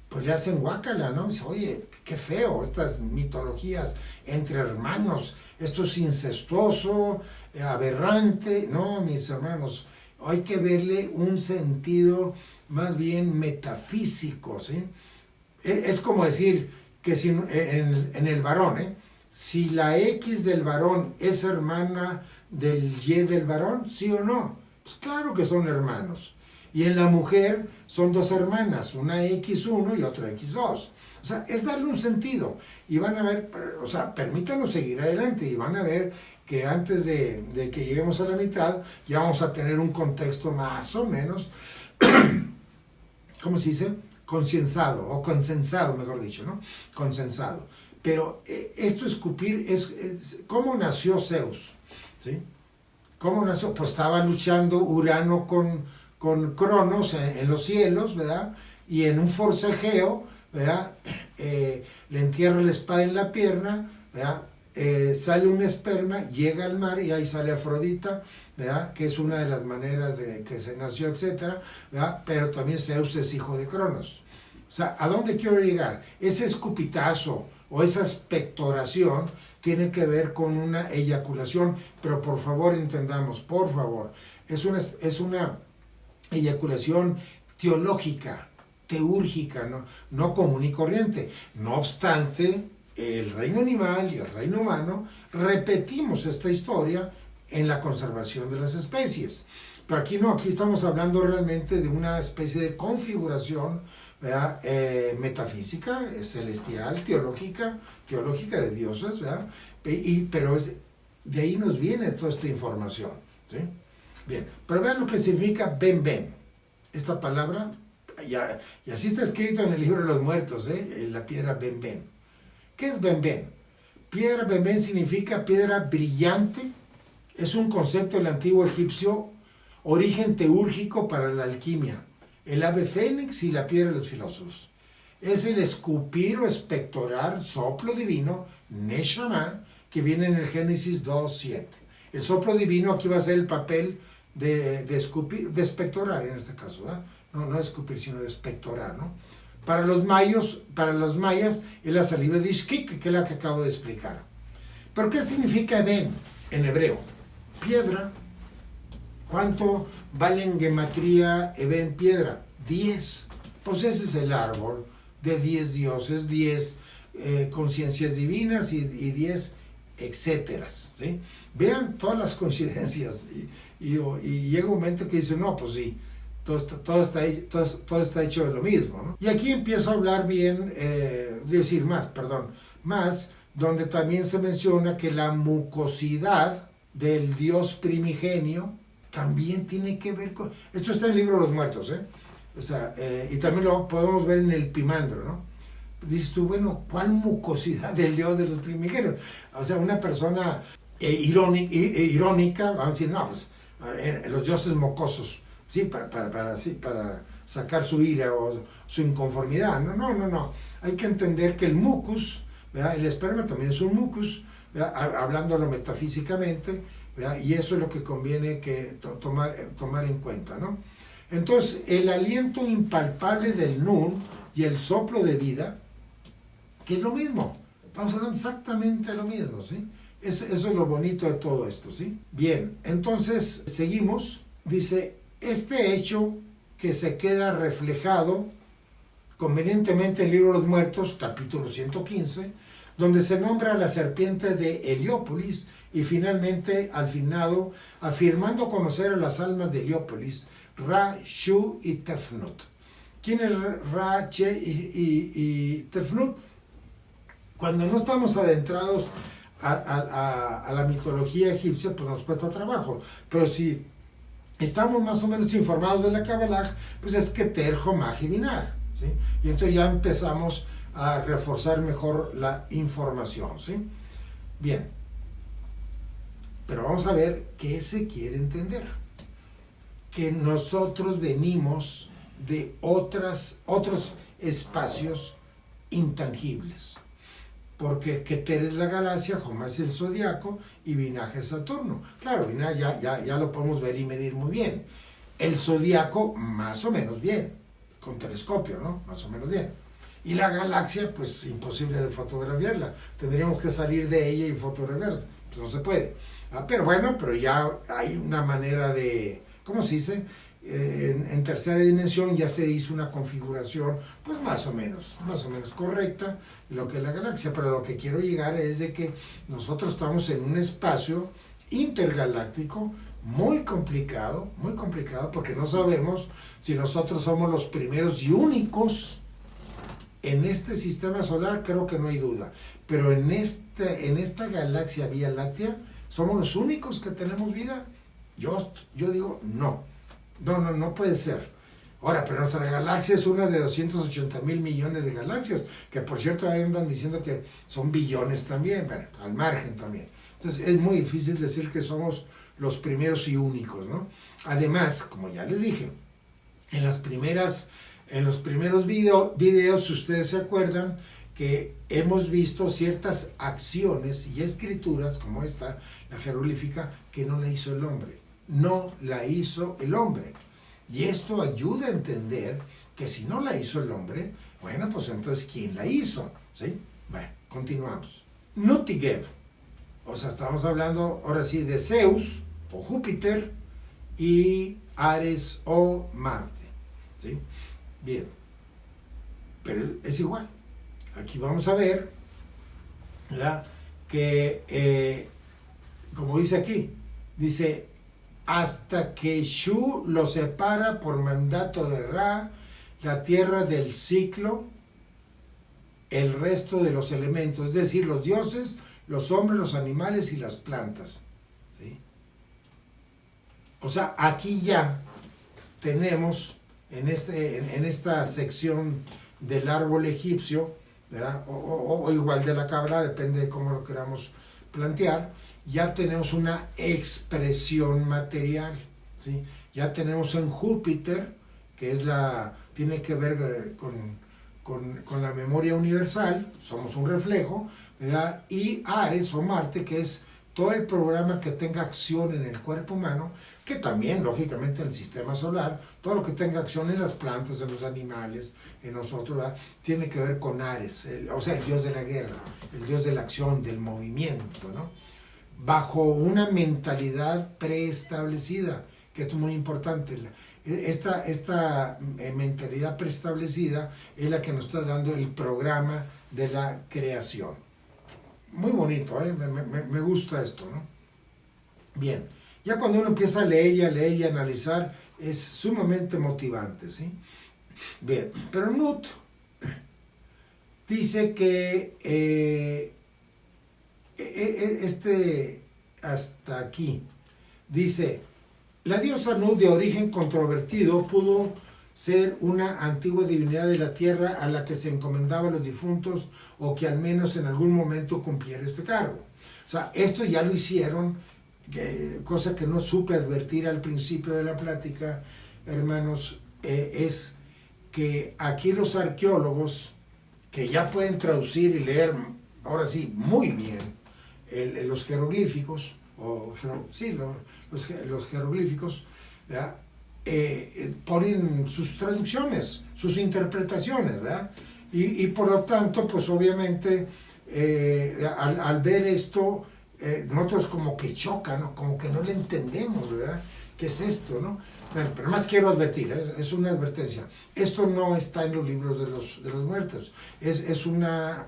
pues le hacen guácala, ¿no? Dice, oye, qué feo, estas mitologías entre hermanos, esto es incestuoso, aberrante. No, mis hermanos, hay que verle un sentido más bien metafísico, ¿sí? Es como decir que si, en el varón, si la X del varón es hermana del Y del varón, ¿sí o no? Pues claro que son hermanos. Y en la mujer son dos hermanas, una X1 y otra X2. O sea, es darle un sentido. Y van a ver, o sea, permítanos seguir adelante y van a ver que antes de que lleguemos a la mitad ya vamos a tener un contexto más o menos, ¿cómo se dice? Consensado, o consensado, mejor dicho, ¿no? Consensado. Pero esto escupir es ¿cómo nació Zeus? ¿Sí? ¿Cómo nació? Pues estaba luchando Urano con Cronos en los cielos, ¿verdad? Y en un forcejeo, ¿verdad? Le entierra la espada en la pierna, ¿verdad? Sale un esperma, llega al mar y ahí sale Afrodita, ¿verdad? Que es una de las maneras de que se nació, etcétera, ¿verdad? Pero también Zeus es hijo de Cronos. O sea, ¿a dónde quiero llegar? Ese escupitazo o esa expectoración tiene que ver con una eyaculación, pero por favor entendamos, por favor, es una eyaculación teológica, teúrgica, no común y corriente. No obstante, el reino animal y el reino humano repetimos esta historia en la conservación de las especies. Pero aquí no, aquí estamos hablando realmente de una especie de configuración, ¿verdad? Metafísica, celestial, teológica de dioses, ¿verdad? Pero de ahí nos viene toda esta información, ¿sí? Bien, pero vean lo que significa ben. Esta palabra, y así está escrito en el libro de los muertos, la piedra ben. ¿Qué es ben? Piedra ben significa piedra brillante, es un concepto del antiguo egipcio, origen teúrgico para la alquimia, el ave fénix y la piedra de los filósofos. Es el escupir o espectorar, soplo divino, Neshama, que viene en el Génesis 2:7. El soplo divino aquí va a ser el papel de escupir, de espectorar en este caso, ¿verdad? No escupir, sino de espectorar, ¿no? Para los mayas es la saliva de Ixquic, que es la que acabo de explicar. ¿Pero qué significa Eben en hebreo? Piedra. ¿Cuánto vale en gematría Eben piedra? 10. Pues ese es el árbol de 10 dioses, 10 conciencias divinas y 10 etcéteras, ¿sí? Vean todas las coincidencias y llega un momento que dice, no, pues sí, todo está hecho de lo mismo, ¿no? Y aquí empiezo a hablar más, donde también se menciona que la mucosidad del Dios primigenio también tiene que ver con... Esto está en el libro de los muertos, O sea, y también lo podemos ver en el Pimandro, ¿no? Dices tú, bueno, ¿cuál mucosidad del Dios de los primigenios? O sea, una persona irónica va a decir, no, pues, los dioses mocosos, ¿sí? Para sacar su ira o su inconformidad. No. Hay que entender que el mucus, ¿verdad? El esperma también es un mucus, ¿verdad? Hablándolo metafísicamente, ¿verdad? Y eso es lo que conviene que tomar en cuenta, ¿no? Entonces, el aliento impalpable del Nun y el soplo de vida, que es lo mismo, estamos hablando exactamente de lo mismo, ¿sí? Eso es lo bonito de todo esto, ¿sí? Bien, entonces seguimos, dice, este hecho que se queda reflejado convenientemente en el libro de los muertos, capítulo 115, donde se nombra a la serpiente de Heliópolis y finalmente al finado, afirmando conocer a las almas de Heliópolis, Ra, Shu y Tefnut. ¿Quién es Ra, Che y Tefnut? Cuando no estamos adentrados a la mitología egipcia, pues nos cuesta trabajo. Pero si estamos más o menos informados de la Kabbalah, pues es Keter, Jomaj y Binaj, ¿sí? Y entonces ya empezamos a reforzar mejor la información, ¿sí? Bien. Pero vamos a ver qué se quiere entender. Que nosotros venimos de otros espacios intangibles. Porque Keter es la galaxia, Jomaj es el zodiaco y Binaj es Saturno. Claro, Binaj ya lo podemos ver y medir muy bien. El zodiaco más o menos bien, con telescopio, ¿no? Más o menos bien. Y la galaxia, pues imposible de fotografiarla. Tendríamos que salir de ella y fotografiarla. Pues no se puede. Pero bueno, pero ya hay una manera de, ¿cómo se dice? en tercera dimensión ya se hizo una configuración pues más o menos correcta de lo que es la galaxia, pero lo que quiero llegar es de que nosotros estamos en un espacio intergaláctico muy complicado porque no sabemos si nosotros somos los primeros y únicos en este sistema solar, creo que no hay duda, pero en esta galaxia Vía Láctea, ¿somos los únicos que tenemos vida? Yo digo no puede ser. Ahora, pero nuestra galaxia es una de 280,000 millones de galaxias, que por cierto andan diciendo que son billones también, bueno, al margen también. Entonces es muy difícil decir que somos los primeros y únicos, ¿no? Además, como ya les dije, en los primeros videos, si ustedes se acuerdan, que hemos visto ciertas acciones y escrituras, como esta, la jeroglífica, que no la hizo el hombre. No la hizo el hombre. Y esto ayuda a entender que si no la hizo el hombre, bueno, pues entonces, ¿quién la hizo? ¿Sí? Bueno, continuamos. Nut y Geb. O sea, estamos hablando ahora sí de Zeus o Júpiter y Ares o Marte. ¿Sí? Bien. Pero es igual. Aquí vamos a ver, ¿verdad? Que, como dice aquí, dice, hasta que Shu lo separa por mandato de Ra, la tierra del ciclo, el resto de los elementos, es decir, los dioses, los hombres, los animales y las plantas. ¿Sí? O sea, aquí ya tenemos en esta sección del árbol egipcio, ¿verdad? O igual de la cabra, depende de cómo lo queramos plantear, ya tenemos una expresión material, ¿sí? Ya tenemos en Júpiter, que tiene que ver con la memoria universal, somos un reflejo, ¿verdad? Y Ares o Marte, que es todo el programa que tenga acción en el cuerpo humano, que también, lógicamente, en el sistema solar, todo lo que tenga acción en las plantas, en los animales, en nosotros, ¿verdad? Tiene que ver con Ares, o sea, el dios de la guerra, el dios de la acción, del movimiento, ¿no? Bajo una mentalidad preestablecida, que esto es muy importante. Esta mentalidad preestablecida es la que nos está dando el programa de la creación. Muy bonito, ¿eh? Me gusta esto, ¿no? Bien, ya cuando uno empieza a leer y analizar, es sumamente motivante, ¿sí? Bien, pero Nut dice que hasta aquí, dice, la diosa Nut, de origen controvertido, pudo ser una antigua divinidad de la tierra a la que se encomendaban los difuntos, o que al menos en algún momento cumpliera este cargo. O sea, esto ya lo hicieron, cosa que no supe advertir al principio de la plática, hermanos, es que aquí los arqueólogos, que ya pueden traducir y leer, ahora sí, muy bien, los jeroglíficos, los jeroglíficos, ¿verdad? Ponen sus traducciones, sus interpretaciones, ¿verdad? Y por lo tanto, pues obviamente, al ver esto, nosotros como que choca, ¿no? Como que no le entendemos, ¿verdad? ¿Qué es esto, no? Bueno, pero más quiero advertir, es una advertencia. Esto no está en los libros de los muertos. Es una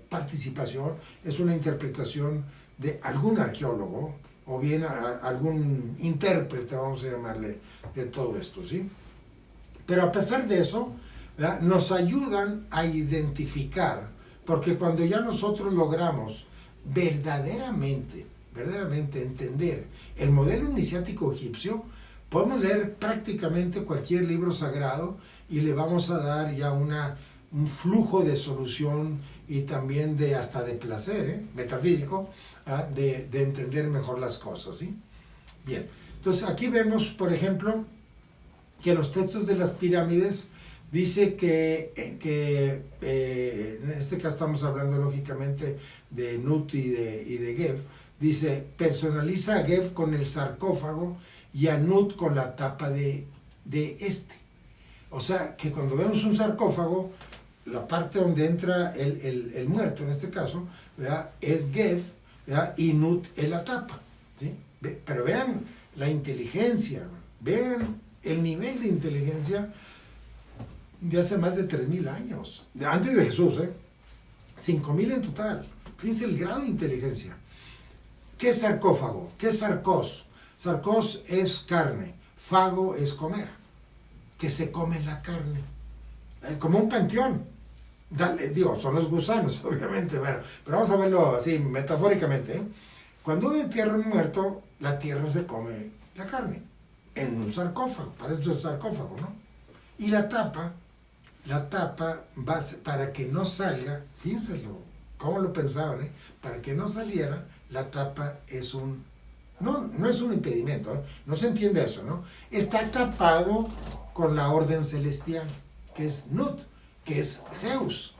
participación, es una interpretación de algún arqueólogo, o bien algún intérprete, vamos a llamarle, de todo esto, ¿sí? Pero a pesar de eso, ¿verdad? Nos ayudan a identificar, porque cuando ya nosotros logramos verdaderamente entender el modelo iniciático egipcio, podemos leer prácticamente cualquier libro sagrado y le vamos a dar ya un flujo de solución y también hasta de placer, metafísico, de entender mejor las cosas, ¿sí? Bien, entonces aquí vemos, por ejemplo, que los textos de las pirámides dice que en este caso estamos hablando lógicamente de Nut y de Geb, dice, personaliza a Geb con el sarcófago y a Nut con la tapa de este. O sea, que cuando vemos un sarcófago, la parte donde entra el muerto, en este caso, ¿verdad? Es Geb, ¿verdad? Y Nut es la tapa, ¿sí? Pero vean la inteligencia, vean el nivel de inteligencia de hace más de 3,000 años, antes de Jesús, 5,000 en total. Fíjense el grado de inteligencia. ¿Qué es sarcófago? ¿Qué es sarcós? Sarcós es carne, fago es comer, que se come la carne, como un panteón. Son los gusanos, obviamente, bueno, pero vamos a verlo así, metafóricamente. Cuando uno entierra un muerto, la tierra se come la carne, en un sarcófago, para eso es sarcófago, ¿no? Y la tapa va para que no salga, fíjense cómo lo pensaban, para que no saliera, la tapa es no es un impedimento, no se entiende eso, ¿no? Está tapado con la orden celestial, que es Nut, que es Zeus.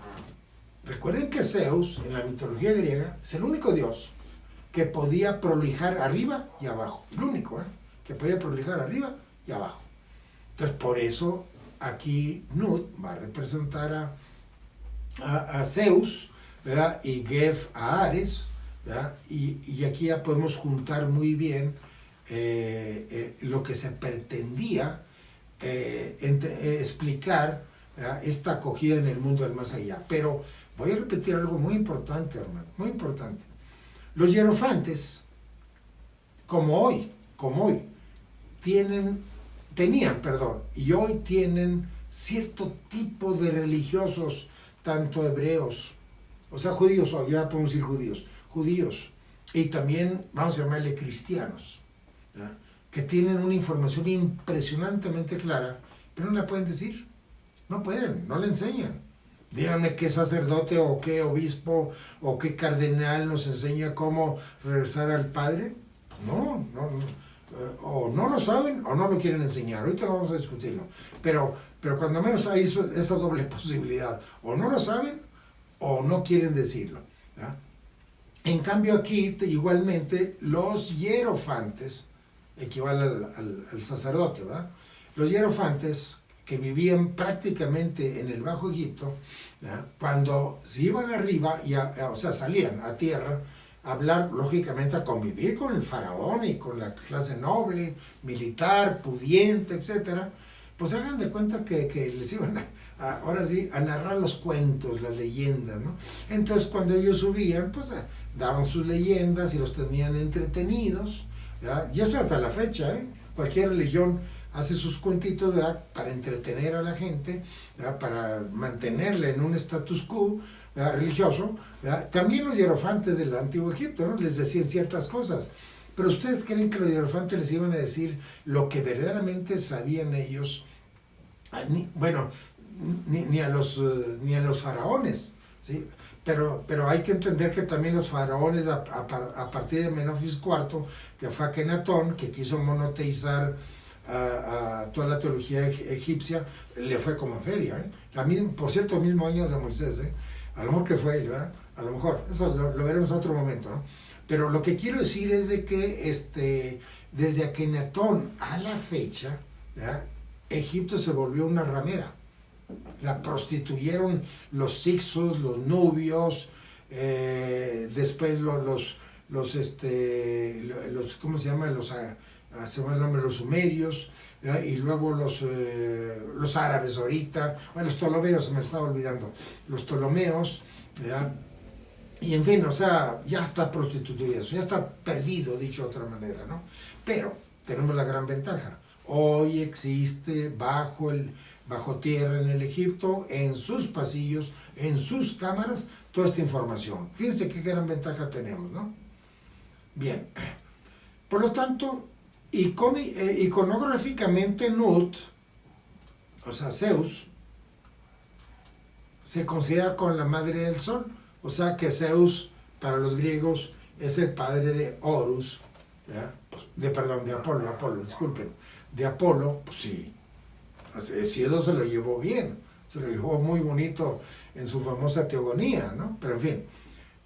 Recuerden que Zeus, en la mitología griega, es el único dios que podía prolijar arriba y abajo. El único, que podía prolijar arriba y abajo. Entonces, por eso, aquí Nut va a representar a Zeus, ¿verdad? Y Geb a Ares, ¿verdad? Y aquí ya podemos juntar muy bien lo que se pretendía explicar, ¿verdad? Esta acogida en el mundo del más allá. Pero voy a repetir algo muy importante, hermano, muy importante. Los hierofantes, como hoy, tenían, y hoy tienen cierto tipo de religiosos, tanto hebreos, o sea, judíos, ya podemos decir judíos, y también, vamos a llamarle cristianos, ¿verdad? Que tienen una información impresionantemente clara, pero no la pueden decir, no pueden, no la enseñan. Díganme qué sacerdote o qué obispo o qué cardenal nos enseña cómo regresar al Padre. No, o no lo saben o no lo quieren enseñar. Ahorita vamos a discutirlo. Pero cuando menos hay esa doble posibilidad. O no lo saben o no quieren decirlo, ¿verdad? En cambio aquí, igualmente, los hierofantes, equivale al sacerdote, ¿verdad? Los hierofantes que vivían prácticamente en el Bajo Egipto, ¿verdad? Cuando se iban arriba, o sea, salían a tierra, a hablar, lógicamente, a convivir con el faraón y con la clase noble, militar, pudiente, etcétera, pues hagan de cuenta que les iban ahora sí, a narrar los cuentos, las leyendas, ¿no? Entonces, cuando ellos subían, pues daban sus leyendas y los tenían entretenidos, ¿verdad? Y esto hasta la fecha, cualquier religión hace sus cuentitos, ¿verdad? Para entretener a la gente, ¿verdad? Para mantenerla en un status quo, ¿verdad? Religioso, ¿verdad? También los hierofantes del Antiguo Egipto, ¿no? Les decían ciertas cosas, pero ¿ustedes creen que los hierofantes les iban a decir lo que verdaderamente sabían ellos? Ni a los faraones, ¿sí? Pero hay que entender que también los faraones, a partir de Menofis IV, que fue Akenatón, que quiso monoteizar a toda la teología egipcia, le fue como feria, por cierto, el mismo año de Moisés, a lo mejor que fue él, ¿verdad? A lo mejor, eso lo veremos en otro momento, ¿no? Pero lo que quiero decir es de que desde Akenatón a la fecha, ¿verdad? Egipto se volvió una ramera. La prostituyeron los hicsos, los nubios, después los ¿cómo se llama? Se llama el nombre, los sumerios, ¿verdad? Y luego los árabes ahorita, los ptolomeos, se me estaba olvidando, los ptolomeos, ¿verdad? Y en fin, o sea, ya está prostituido eso, ya está perdido, dicho de otra manera, ¿no? Pero tenemos la gran ventaja. Hoy existe bajo tierra en el Egipto, en sus pasillos, en sus cámaras, toda esta información. Fíjense qué gran ventaja tenemos, ¿no? Bien. Por lo tanto, iconográficamente Nut, o sea, Zeus, se considera con la madre del sol. O sea que Zeus, para los griegos, es el padre de Horus, ¿verdad? De Apolo, disculpen. De Apolo, pues sí, Hesíodo se lo llevó bien, se lo llevó muy bonito en su famosa teogonía, ¿no? Pero en fin,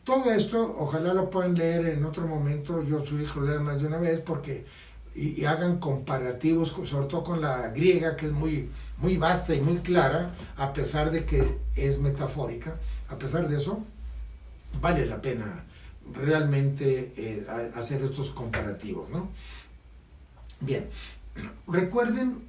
todo esto, ojalá lo puedan leer en otro momento, yo sugiero leer más de una vez, porque y hagan comparativos, sobre todo con la griega, que es muy, muy vasta y muy clara, a pesar de que es metafórica. A pesar de eso, vale la pena realmente hacer estos comparativos, ¿no? Bien, recuerden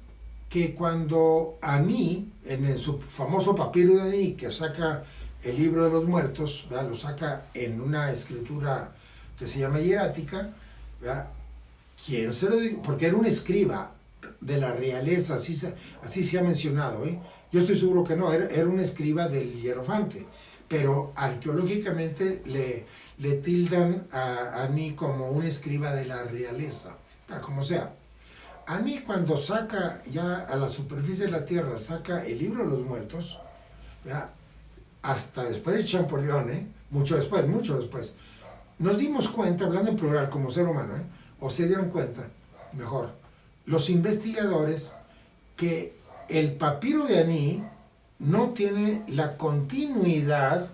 que cuando Aní, su famoso papiro de Aní, que saca el libro de los muertos, ¿verdad? Lo saca en una escritura que se llama hierática, ¿verdad? ¿Quién se lo dijo? Porque era un escriba de la realeza, así se ha mencionado, ¿eh? Yo estoy seguro que no, era un escriba del hierofante, pero arqueológicamente le tildan a Aní como un escriba de la realeza, para como sea. Aní, cuando saca ya a la superficie de la tierra, saca el libro de los muertos, ¿verdad? Hasta después de Champollion, mucho después, nos dimos cuenta, hablando en plural como ser humano, o se dieron cuenta, mejor, los investigadores, que el papiro de Aní no tiene la continuidad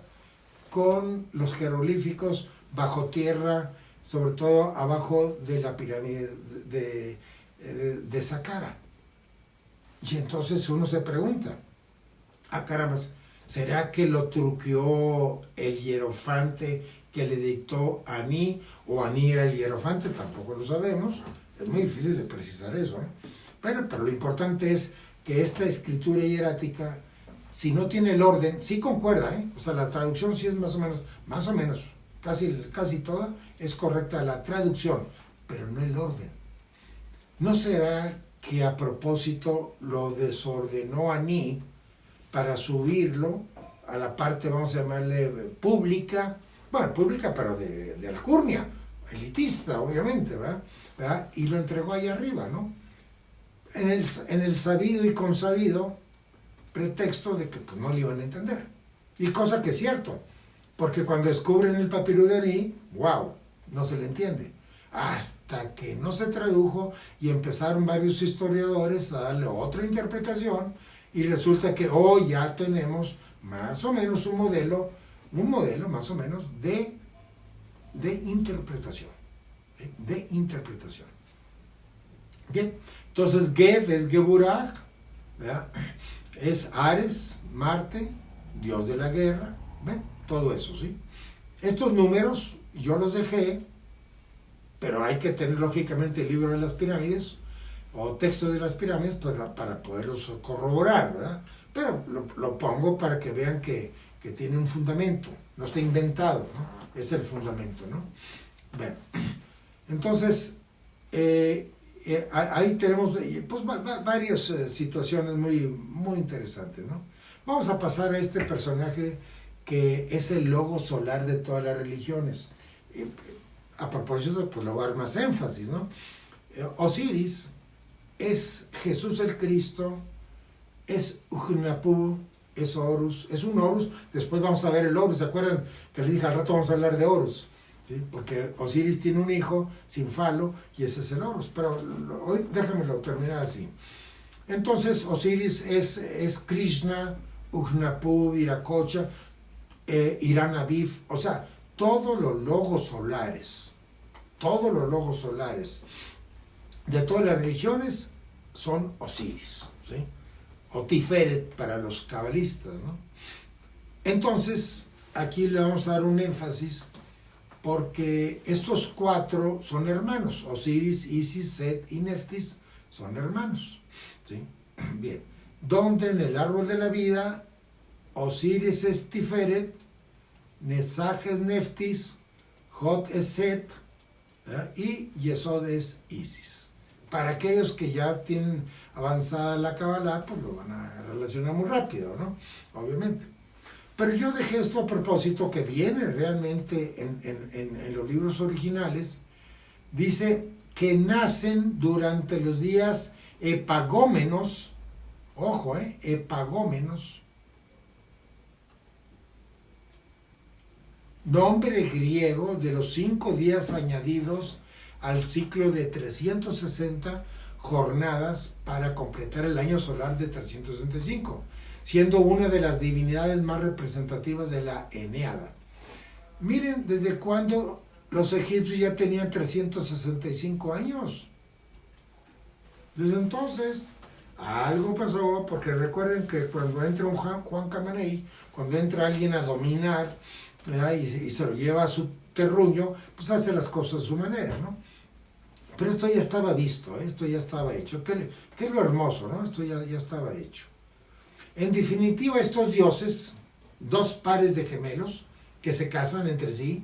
con los jeroglíficos bajo tierra, sobre todo abajo de la pirámide de Saqqara. Y entonces uno se pregunta, caramba, ¿será que lo truqueó el hierofante que le dictó a Aní, o Aní era el hierofante? Tampoco lo sabemos, es muy difícil de precisar eso, Bueno, pero lo importante es que esta escritura hierática, si no tiene el orden, sí concuerda, o sea, la traducción sí es más o menos, casi toda es correcta la traducción, pero no el orden. ¿No será que a propósito lo desordenó Aní para subirlo a la parte, vamos a llamarle, pública, bueno, pública pero de alcurnia, elitista, obviamente, ¿verdad? Y lo entregó ahí arriba, ¿no? En el sabido y consabido pretexto de que pues, no le iban a entender. Y cosa que es cierto, porque cuando descubren el papiro de Aní, wow, no se le entiende. Hasta que no se tradujo y empezaron varios historiadores a darle otra interpretación, y resulta que hoy ya tenemos más o menos un modelo más o menos de interpretación. Bien, entonces Geb es Geburah, ¿verdad? Es Ares, Marte, dios de la guerra, ¿ven? Todo eso, ¿sí? Estos números yo los dejé, pero hay que tener lógicamente el libro de las pirámides o texto de las pirámides para poderlos corroborar, ¿verdad? Pero lo pongo para que vean que tiene un fundamento, no está inventado, ¿no? Es el fundamento, ¿no? Bueno, entonces, ahí tenemos pues, varias situaciones muy interesantes, ¿no? Vamos a pasar a este personaje que es el logo solar de todas las religiones. A propósito, pues le voy a dar más énfasis, ¿no? Osiris es Jesús el Cristo, es Ujnapu, es Horus, es un Horus. Después vamos a ver el Horus, ¿se acuerdan? Que le dije al rato vamos a hablar de Horus, ¿sí? Porque Osiris tiene un hijo sin falo y ese es el Horus, pero hoy déjenmelo terminar así. Entonces Osiris es Krishna, Ujnapu, Viracocha, Irán Aviv, o sea, todos los logos solares de todas las religiones son Osiris, ¿sí? O Tiferet para los cabalistas, ¿no? Entonces, aquí le vamos a dar un énfasis porque estos cuatro son hermanos. Osiris, Isis, Set y Neftis son hermanos, ¿sí? Bien, donde en el árbol de la vida Osiris es Tiferet, Netzach es Neftis, Hot es Set, ¿verdad? Y Yesod es Isis. Para aquellos que ya tienen avanzada la Kabbalah, pues lo van a relacionar muy rápido, ¿no? Obviamente. Pero yo dejé esto a propósito, que viene realmente en los libros originales. Dice que nacen durante los días epagómenos, ojo, epagómenos, nombre griego de los 5 días añadidos al ciclo de 360 jornadas para completar el año solar de 365, siendo una de las divinidades más representativas de la Eneada. Miren, ¿desde cuándo los egipcios ya tenían 365 años? Desde entonces, algo pasó, porque recuerden que cuando entra un Juan Camaney, cuando entra alguien a dominar, y se lo lleva a su terruño, pues hace las cosas a su manera, ¿no? Pero esto ya estaba visto, esto ya estaba hecho. ¿Qué es lo hermoso, no? Esto ya estaba hecho. En definitiva, estos dioses, dos pares de gemelos que se casan entre sí,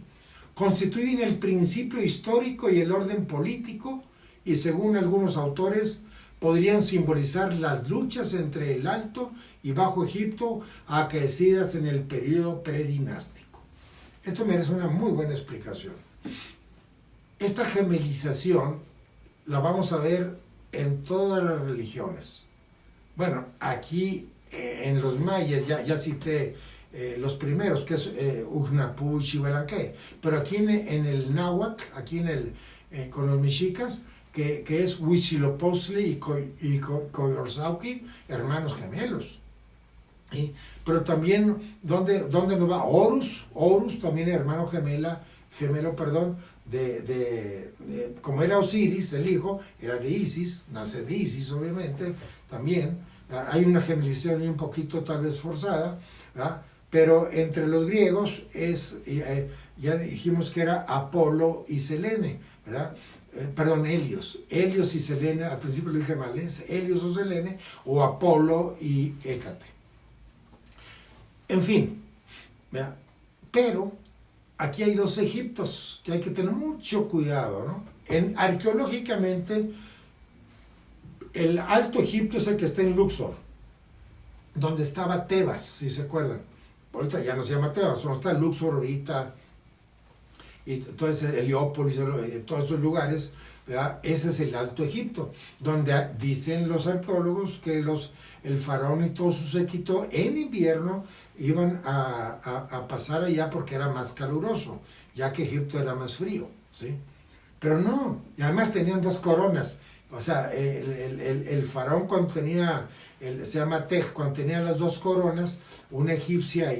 constituyen el principio histórico y el orden político, y según algunos autores, podrían simbolizar las luchas entre el Alto y Bajo Egipto acaecidas en el periodo predinástico. Esto merece una muy buena explicación. Esta gemelización la vamos a ver en todas las religiones. Bueno, aquí en los mayas ya cité los primeros, que es Ujnapú y Xibalanque, pero aquí en el náhuatl, aquí con los mexicas, que es Huitzilopochtli y Coyolxauhqui, hermanos gemelos. ¿Sí? Pero también, ¿dónde nos va? Horus también hermano gemelo, como era Osiris, el hijo, era de Isis, nace de Isis, obviamente, también. Hay una gemelización un poquito tal vez forzada, ¿verdad? Pero entre los griegos ya dijimos que era Apolo y Selene, ¿verdad? Helios y Selene, al principio lo dije mal, es Helios o Selene, o Apolo y Hécate. En fin, ¿verdad? Pero aquí hay dos Egiptos que hay que tener mucho cuidado, ¿no? Arqueológicamente, el Alto Egipto es el que está en Luxor, donde estaba Tebas, si se acuerdan. Ahorita ya no se llama Tebas, no está Luxor ahorita, y entonces Heliópolis, todos esos lugares, ¿verdad? Ese es el Alto Egipto, donde dicen los arqueólogos que el faraón y todo su séquito en invierno iban a pasar allá porque era más caluroso, ya que Egipto era más frío, ¿sí? Pero no, y además tenían dos coronas. O sea, el faraón cuando tenía, se llama Tej, cuando tenía las dos coronas, una egipcia,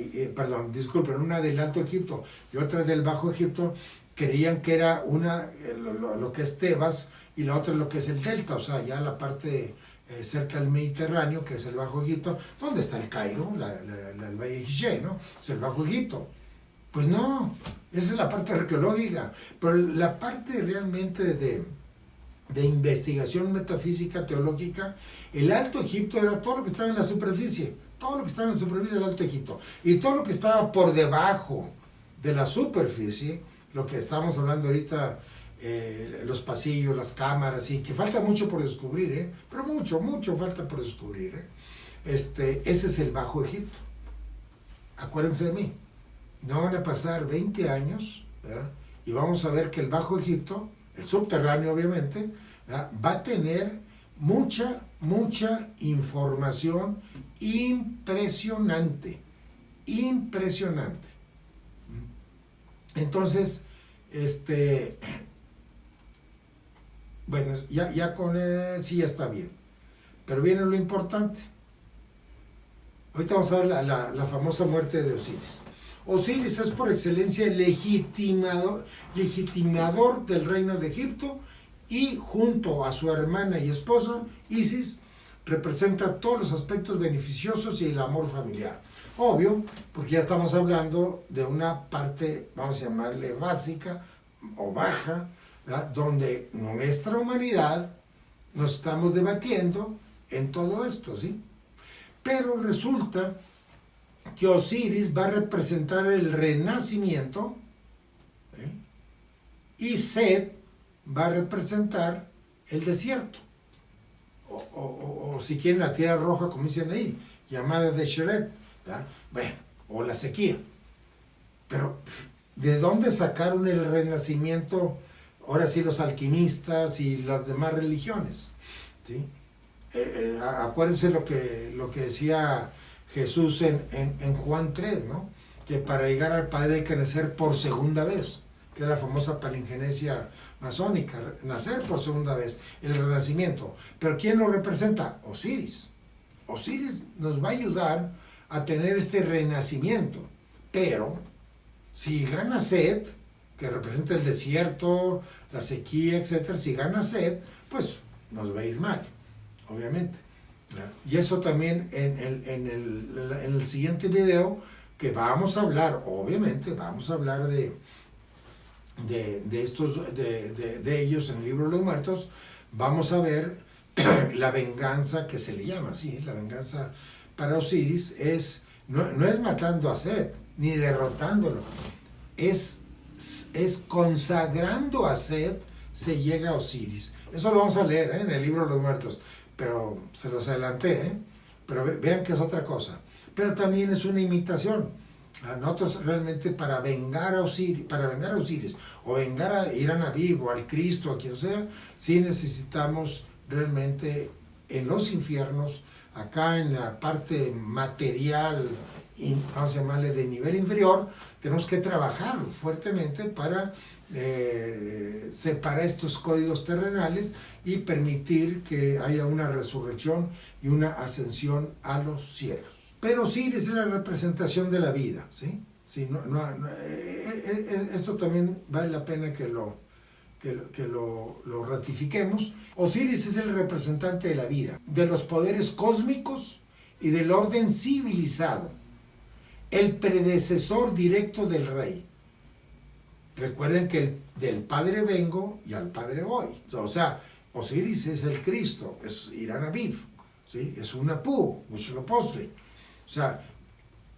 una del Alto Egipto y otra del Bajo Egipto, creían que era una, lo que es Tebas, y la otra lo que es el Delta, o sea, ya la parte cerca del Mediterráneo, que es el Bajo Egipto, donde está el Cairo, el Valle de Gizeh, ¿no? Es el Bajo Egipto. Pues no, esa es la parte arqueológica, pero la parte realmente de investigación metafísica, teológica, el Alto Egipto era todo lo que estaba en la superficie, todo lo que estaba en la superficie del Alto Egipto, y todo lo que estaba por debajo de la superficie, lo que estamos hablando ahorita, los pasillos, las cámaras, y que falta mucho por descubrir, pero mucho falta por descubrir. Ese es el Bajo Egipto. Acuérdense de mí, no van a pasar 20 años, ¿verdad? Y vamos a ver que el Bajo Egipto, el subterráneo obviamente, ¿verdad?, va a tener mucha información impresionante. Entonces, bueno, ya con sí ya está bien, pero viene lo importante. Ahorita vamos a ver la famosa muerte de Osiris. Osiris es por excelencia el legitimador del reino de Egipto, y junto a su hermana y esposa, Isis, representa todos los aspectos beneficiosos y el amor familiar. Obvio, porque ya estamos hablando de una parte, vamos a llamarle básica o baja, ¿verdad?, donde nuestra humanidad nos estamos debatiendo en todo esto, ¿sí? Pero resulta que Osiris va a representar el renacimiento, y Set va a representar el desierto, o si quieren la tierra roja, como dicen ahí, llamada de Sheret, ¿verdad? Bueno, o la sequía. Pero ¿de dónde sacaron el renacimiento? Ahora sí, los alquimistas y las demás religiones, ¿sí? Acuérdense lo que decía Jesús en Juan 3, ¿no? Que para llegar al Padre hay que nacer por segunda vez, que es la famosa palingenesia masónica, nacer por segunda vez, el renacimiento. ¿Pero quién lo representa? Osiris. Osiris nos va a ayudar a tener este renacimiento, pero si gana Set, que representa el desierto, la sequía, etc., si gana Set, pues nos va a ir mal, obviamente. Y eso también en el siguiente video, que vamos a hablar, obviamente, vamos a hablar de ellos en el libro de los muertos, vamos a ver la venganza, que se le llama así, la venganza para Osiris, no es matando a Set, ni derrotándolo, es consagrando a Set, se llega a Osiris. Eso lo vamos a leer en el libro de los muertos, pero se los adelanté, pero vean que es otra cosa. Pero también es una imitación. Nosotros realmente para vengar a Osiris o vengar a Irán Aviv o al Cristo, a quien sea, sí necesitamos realmente en los infiernos, acá en la parte material, vamos a llamarle de nivel inferior, tenemos que trabajar fuertemente para separar estos códigos terrenales y permitir que haya una resurrección y una ascensión a los cielos. Pero Osiris es la representación de la vida, ¿sí? Sí, esto también vale la pena que lo ratifiquemos. Osiris es el representante de la vida, de los poderes cósmicos y del orden civilizado, el predecesor directo del rey. Recuerden que del Padre vengo y al Padre voy. O sea, Osiris es el Cristo, es Irán Aviv, ¿sí? Es un Apu, Huitzilopochtli. O sea,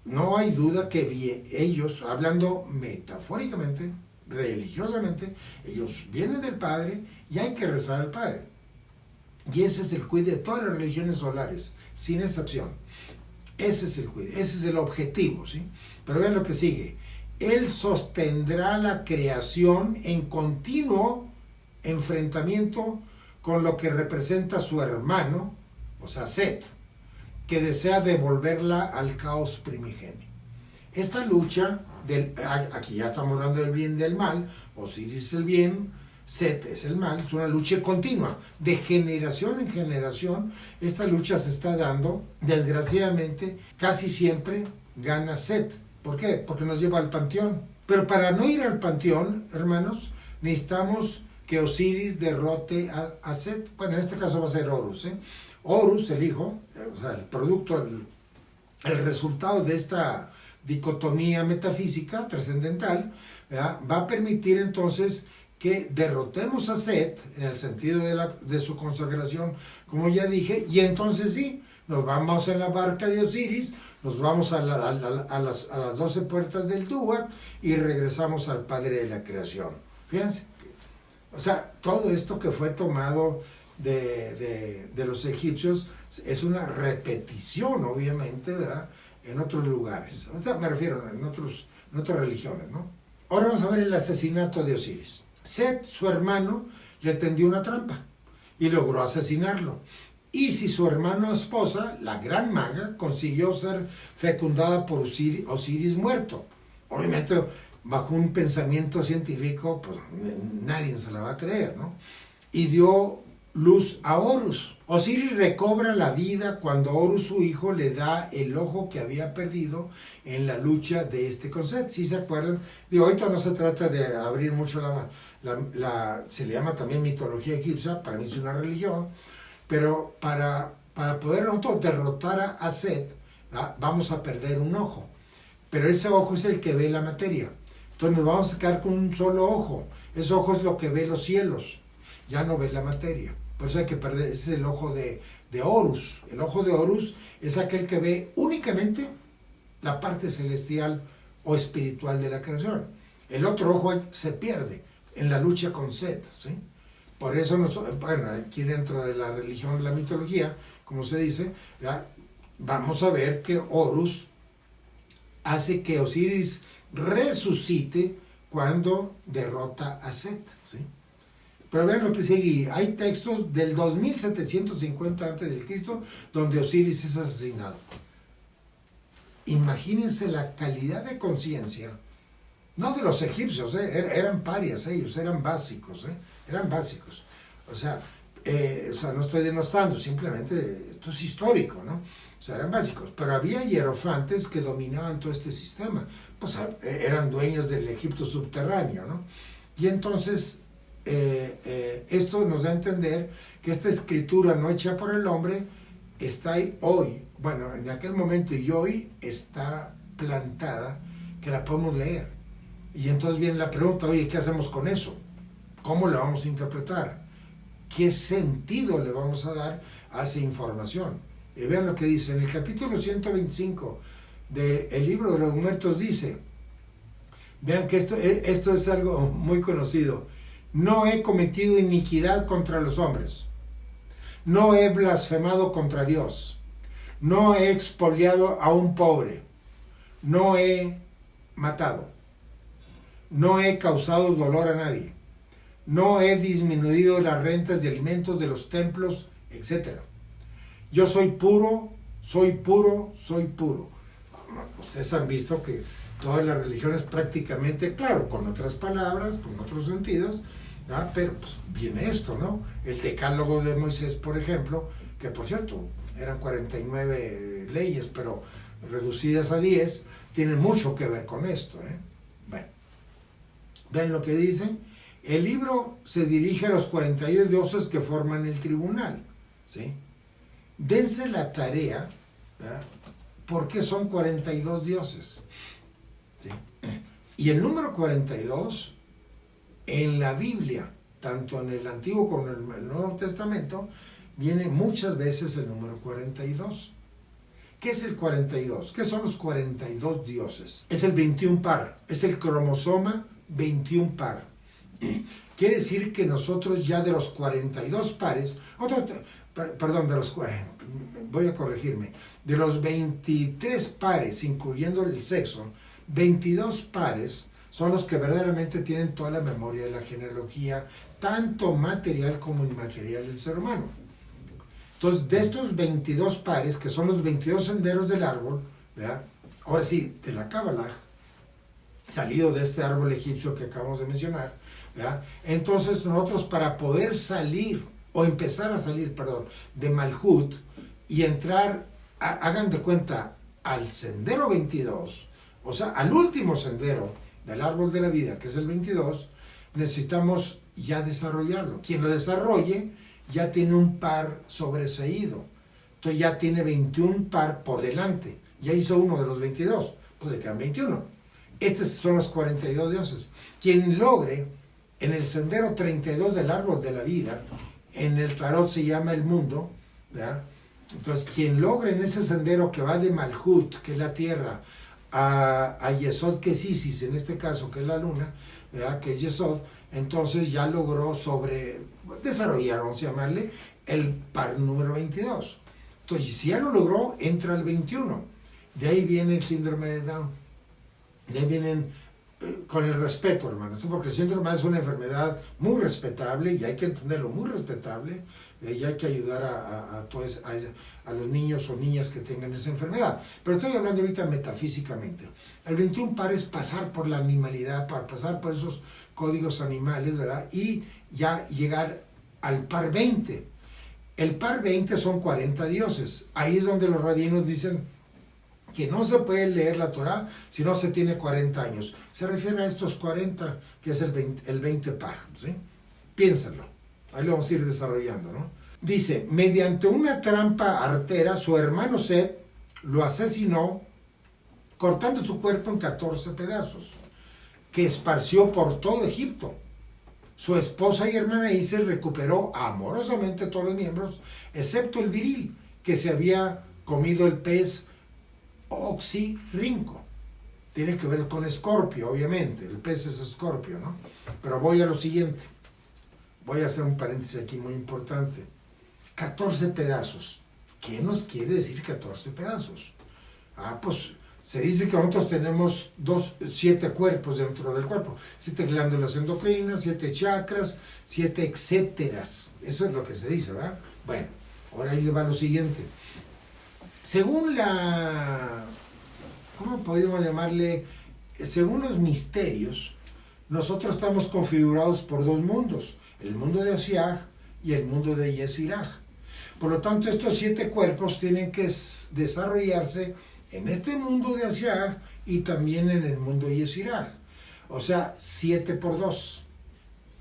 no hay duda que ellos, hablando metafóricamente, religiosamente, ellos vienen del Padre y hay que rezar al Padre. Y ese es el quid de todas las religiones solares, sin excepción. Ese es el quid, ese es el objetivo, ¿sí? Pero vean lo que sigue. Él sostendrá la creación en continuo enfrentamiento con lo que representa su hermano, o sea, Set, que desea devolverla al caos primigenio. Esta lucha, aquí ya estamos hablando del bien y del mal, Osiris es el bien, Set es el mal, es una lucha continua, de generación en generación. Esta lucha se está dando, desgraciadamente, casi siempre gana Set. ¿Por qué? Porque nos lleva al panteón. Pero para no ir al panteón, hermanos, necesitamos que Osiris derrote a Set. Bueno, en este caso va a ser Horus, Horus, el hijo, o sea, el producto, el resultado de esta dicotomía metafísica trascendental, va a permitir entonces que derrotemos a Set en el sentido de su consagración, como ya dije, y entonces sí, nos vamos en la barca de Osiris, nos vamos a las 12 puertas del Dúa y regresamos al Padre de la creación. Fíjense, o sea, todo esto que fue tomado de los egipcios es una repetición, obviamente, ¿verdad?, en otros lugares. O sea, me refiero en otras religiones, ¿no? Ahora vamos a ver el asesinato de Osiris. Set, su hermano, le tendió una trampa y logró asesinarlo. Y si su hermano esposa, la gran maga, consiguió ser fecundada por Osiris muerto. Obviamente, bajo un pensamiento científico, pues nadie se la va a creer, ¿no? Y dio luz a Horus. Osiris recobra la vida cuando Horus, su hijo, le da el ojo que había perdido en la lucha de con Set. ¿Sí se acuerdan? Digo, ahorita no se trata de abrir mucho se le llama también mitología egipcia, para mí es una religión, pero para poder nosotros derrotar a Set, vamos a perder un ojo. Pero ese ojo es el que ve la materia. Entonces nos vamos a quedar con un solo ojo. Ese ojo es lo que ve los cielos, ya no ve la materia. Por eso hay que perder, ese es el ojo de Horus. El ojo de Horus es aquel que ve únicamente la parte celestial o espiritual de la creación. El otro ojo se pierde en la lucha con Set, ¿sí? Por eso, bueno, aquí dentro de la religión, de la mitología, como se dice, ¿ya?, vamos a ver que Horus hace que Osiris resucite cuando derrota a Set, ¿sí? Pero vean lo que sigue. Hay textos del 2750 a.C. donde Osiris es asesinado. Imagínense la calidad de conciencia, no de los egipcios, eran parias ellos, eran básicos, eran básicos. O sea, no estoy denostando, simplemente esto es histórico, ¿no? O sea, eran básicos. Pero había hierofantes que dominaban todo este sistema. Pues eran dueños del Egipto subterráneo, ¿no? Y entonces, esto nos da a entender que esta escritura no hecha por el hombre está ahí hoy. Bueno, en aquel momento y hoy está plantada, que la podemos leer. Y entonces viene la pregunta, oye, ¿qué hacemos con eso? ¿Cómo lo vamos a interpretar? ¿Qué sentido le vamos a dar a esa información? Y vean lo que dice, en el capítulo 125 del libro de los muertos dice, vean que esto es algo muy conocido, no he cometido iniquidad contra los hombres, no he blasfemado contra Dios, no he expoliado a un pobre, no he matado, no he causado dolor a nadie, no he disminuido las rentas de alimentos de los templos, etc. Yo soy puro, soy puro, soy puro. Ustedes han visto que todas las religiones prácticamente, claro, con otras palabras, con otros sentidos, ¿verdad? Pero pues viene esto, ¿no? El decálogo de Moisés, por ejemplo, que por cierto, eran 49 leyes, pero reducidas a 10, tienen mucho que ver con esto, ¿eh? Bueno, ven lo que dice. El libro se dirige a los 42 dioses que forman el tribunal, ¿sí? Dense la tarea, ¿verdad? Porque son 42 dioses, ¿sí? Y el número 42 en la Biblia, tanto en el Antiguo como en el Nuevo Testamento, viene muchas veces el número 42. ¿Qué es el 42? ¿Qué son los 42 dioses? Es el 21 par, es el cromosoma 21 par. Quiere decir que nosotros ya de los 42 pares, de los 40, voy a corregirme, de los 23 pares, incluyendo el sexo, 22 pares son los que verdaderamente tienen toda la memoria de la genealogía, tanto material como inmaterial del ser humano. Entonces, de estos 22 pares, que son los 22 senderos del árbol, ¿verdad? Ahora sí, de la Cábala, salido de este árbol egipcio que acabamos de mencionar, ¿verdad? Entonces, nosotros para poder salir, o empezar a salir, perdón, de Malhut y entrar, hagan de cuenta, al sendero 22, o sea, al último sendero del árbol de la vida, que es el 22, necesitamos ya desarrollarlo. Quien lo desarrolle ya tiene un par sobreseído, entonces ya tiene 21 par por delante, ya hizo uno de los 22, pues le quedan 21. Estos son los 42 dioses. Quien logre en el sendero 32 del árbol de la vida, en el tarot se llama el mundo, ¿verdad? Entonces quien logre en ese sendero que va de Malhut, que es la tierra, a Yesod, que es Isis, en este caso, que es la luna, ¿verdad? Que es Yesod, entonces ya logró desarrollar, vamos a llamarle, el par número 22. Entonces, si ya lo logró, entra al 21. De ahí viene el síndrome de Down. De ahí vienen, con el respeto, hermanos, porque el síndrome de Down es una enfermedad muy respetable y hay que entenderlo, muy respetable, y hay que ayudar a los niños o niñas que tengan esa enfermedad. Pero estoy hablando ahorita metafísicamente. El 21 par es pasar por la animalidad, para pasar por esos códigos animales, ¿verdad? Y ya llegar al par 20. El par 20 son 40 dioses. Ahí es donde los rabinos dicen que no se puede leer la Torah si no se tiene 40 años. Se refiere a estos 40, que es el 20 par, ¿sí? Piénsenlo. Ahí lo vamos a ir desarrollando, ¿no? Dice, mediante una trampa artera, su hermano Set lo asesinó, cortando su cuerpo en 14 pedazos, que esparció por todo Egipto. Su esposa y hermana Isis recuperó amorosamente todos los miembros, excepto el viril, que se había comido el pez oxirrinco. Tiene que ver con escorpio, obviamente. El pez es escorpio, ¿no? Pero voy a lo siguiente. Voy a hacer un paréntesis aquí muy importante. 14 pedazos. ¿Qué nos quiere decir 14 pedazos? Pues se dice que nosotros tenemos 7 cuerpos dentro del cuerpo. 7 glándulas endocrinas, 7 chakras, 7 etcéteras. Eso es lo que se dice, ¿verdad? Bueno, ahora ahí le va lo siguiente. Según ¿cómo podríamos llamarle? Según los misterios, nosotros estamos configurados por 2 mundos. El mundo de Asiaj y el mundo de Yesiraj. Por lo tanto, estos 7 cuerpos tienen que desarrollarse en este mundo de Asiaj y también en el mundo de Yesiraj. O sea, 7 por 2.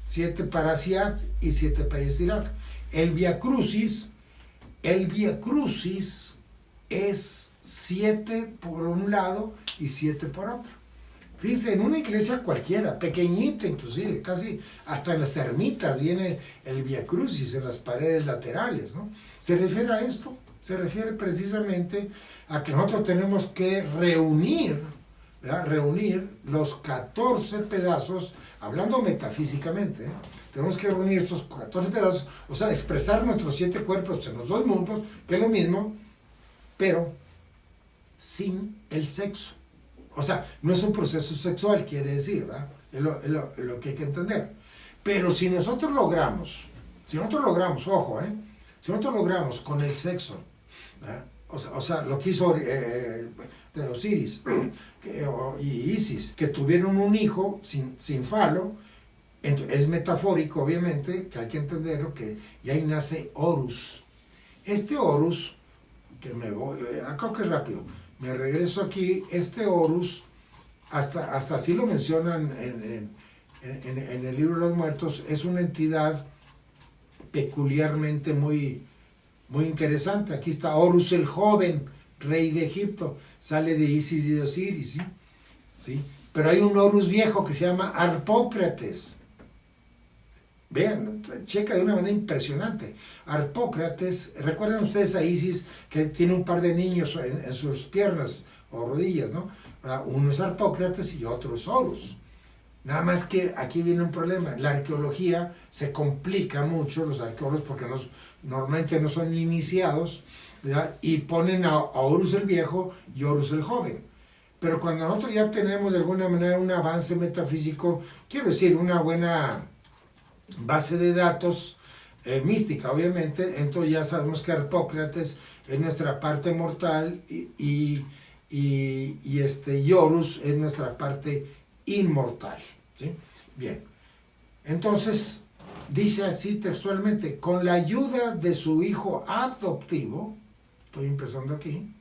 7 para Asiaj y 7 para Yesiraj. El Via Crucis es 7 por un lado y 7 por otro. Fíjense, en una iglesia cualquiera, pequeñita inclusive, casi hasta en las ermitas viene el Vía Crucis en las paredes laterales, ¿no? Se refiere a esto, se refiere precisamente a que nosotros tenemos que reunir, ¿verdad? Reunir los 14 pedazos, hablando metafísicamente, ¿eh? Tenemos que reunir estos 14 pedazos, o sea, expresar nuestros 7 cuerpos en los 2 mundos, que es lo mismo, pero sin el sexo. O sea, no es un proceso sexual, quiere decir, ¿verdad? Es lo que hay que entender. Pero si nosotros logramos, ojo, si nosotros logramos con el sexo, ¿verdad? O sea, lo que hizo Osiris y Isis, que tuvieron un hijo sin falo, es metafórico, obviamente, que hay que entenderlo, que y ahí nace Horus. Este Horus, que me voy, acá que es rápido, me regreso aquí, este Horus, hasta así lo mencionan en el libro de los muertos, es una entidad peculiarmente muy interesante. Aquí está Horus el joven, rey de Egipto, sale de Isis y de Osiris, ¿sí? ¿Sí? Pero hay un Horus viejo que se llama Harpócrates. Vean, checa de una manera impresionante. Harpócrates, recuerden ustedes a Isis que tiene un par de niños en sus piernas o rodillas, ¿no? Uno es Harpócrates y otro es Horus. Nada más que aquí viene un problema. La arqueología se complica mucho, los arqueólogos, porque normalmente no son iniciados, ¿verdad? Y ponen a Horus el viejo y Horus el joven. Pero cuando nosotros ya tenemos de alguna manera un avance metafísico, quiero decir, una buena base de datos mística, obviamente, entonces ya sabemos que Harpócrates es nuestra parte mortal y Horus es nuestra parte inmortal, ¿sí? Bien, entonces dice así textualmente: con la ayuda de su hijo adoptivo, estoy empezando aquí,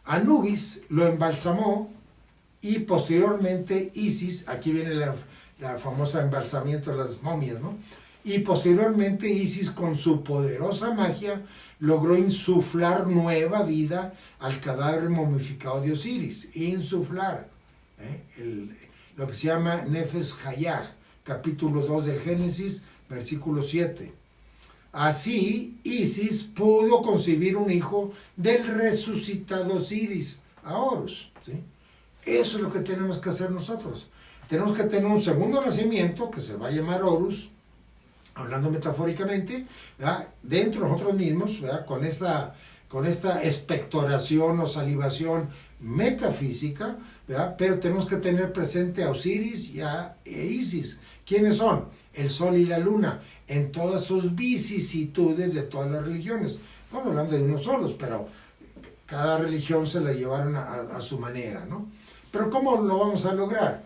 Anubis lo embalsamó y posteriormente Isis, aquí viene la famosa embalsamiento de las momias, ¿no? Y posteriormente Isis, con su poderosa magia, logró insuflar nueva vida al cadáver momificado de Osiris. Insuflar, lo que se llama Nefesh Hayah, capítulo 2 del Génesis, versículo 7. Así, Isis pudo concebir un hijo del resucitado Osiris, a Horus, ¿sí? Eso es lo que tenemos que hacer nosotros. Tenemos que tener un segundo nacimiento que se va a llamar Horus, hablando metafóricamente, ¿verdad? Dentro de nosotros mismos, ¿verdad? Con esta expectoración o salivación metafísica, ¿verdad? Pero tenemos que tener presente a Osiris y a Isis. ¿Quiénes son? El sol y la luna, en todas sus vicisitudes de todas las religiones. Estamos hablando de unos solos, pero cada religión se la llevaron a su manera, ¿no? Pero ¿cómo lo vamos a lograr?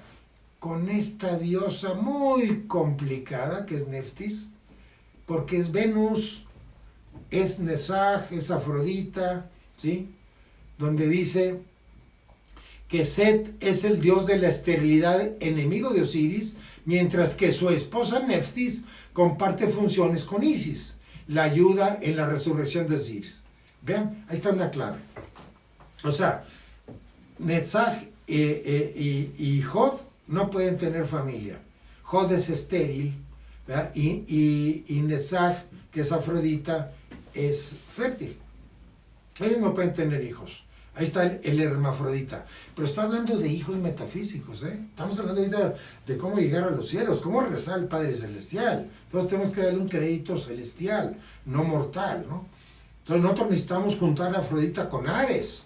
Con esta diosa muy complicada que es Neftis, porque es Venus, es Nesaj, es Afrodita, ¿sí? Donde dice que Set es el dios de la esterilidad, enemigo de Osiris, mientras que su esposa Neftis comparte funciones con Isis, la ayuda en la resurrección de Osiris. Vean, ahí está una clave. O sea, Netzach y Hod no pueden tener familia. Hod es estéril, ¿verdad? Y Netzach, que es Afrodita, es fértil. Ellos no pueden tener hijos. Ahí está el hermafrodita. Pero está hablando de hijos metafísicos, ¿eh? Estamos hablando ahorita de cómo llegar a los cielos, cómo rezar al Padre Celestial. Entonces tenemos que darle un crédito celestial, no mortal, ¿no? Entonces nosotros necesitamos juntar a Afrodita con Ares.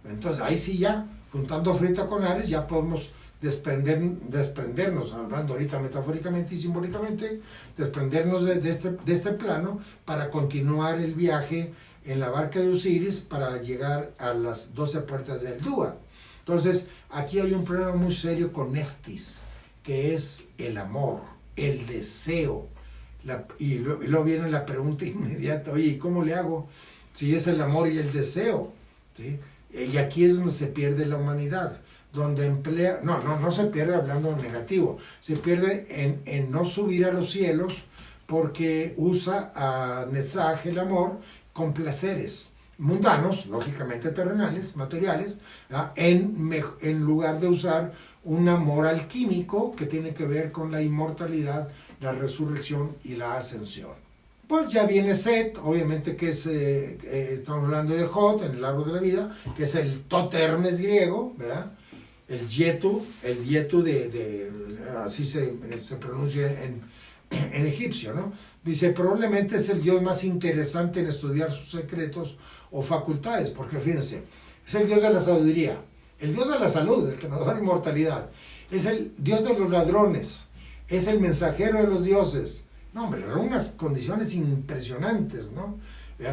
Entonces ahí sí ya, juntando a Afrodita con Ares, ya podemos desprendernos, hablando ahorita metafóricamente y simbólicamente, desprendernos de este plano para continuar el viaje en la barca de Osiris para llegar a las 12 puertas del Dúa. Entonces, aquí hay un problema muy serio con Neftis, que es el amor, el deseo. Y luego viene la pregunta inmediata: oye, ¿cómo le hago si es el amor y el deseo? ¿Sí? Y aquí es donde se pierde la humanidad, donde emplea, no se pierde hablando negativo, se pierde en no subir a los cielos porque usa a Netzach, el amor, con placeres. mundanos, lógicamente terrenales, materiales, en lugar de usar un amor alquímico que tiene que ver con la inmortalidad, la resurrección y la ascensión. Pues ya viene Set, obviamente que es, estamos hablando de Jod en el árbol de la vida, que es el Tot Hermes griego, ¿verdad? El Yetu así se pronuncia en egipcio, ¿no? Dice, probablemente es el dios más interesante en estudiar sus secretos o facultades, porque fíjense, es el dios de la sabiduría, el dios de la salud, el que nos da inmortalidad, es el dios de los ladrones, es el mensajero de los dioses. No, hombre, unas condiciones impresionantes, ¿no?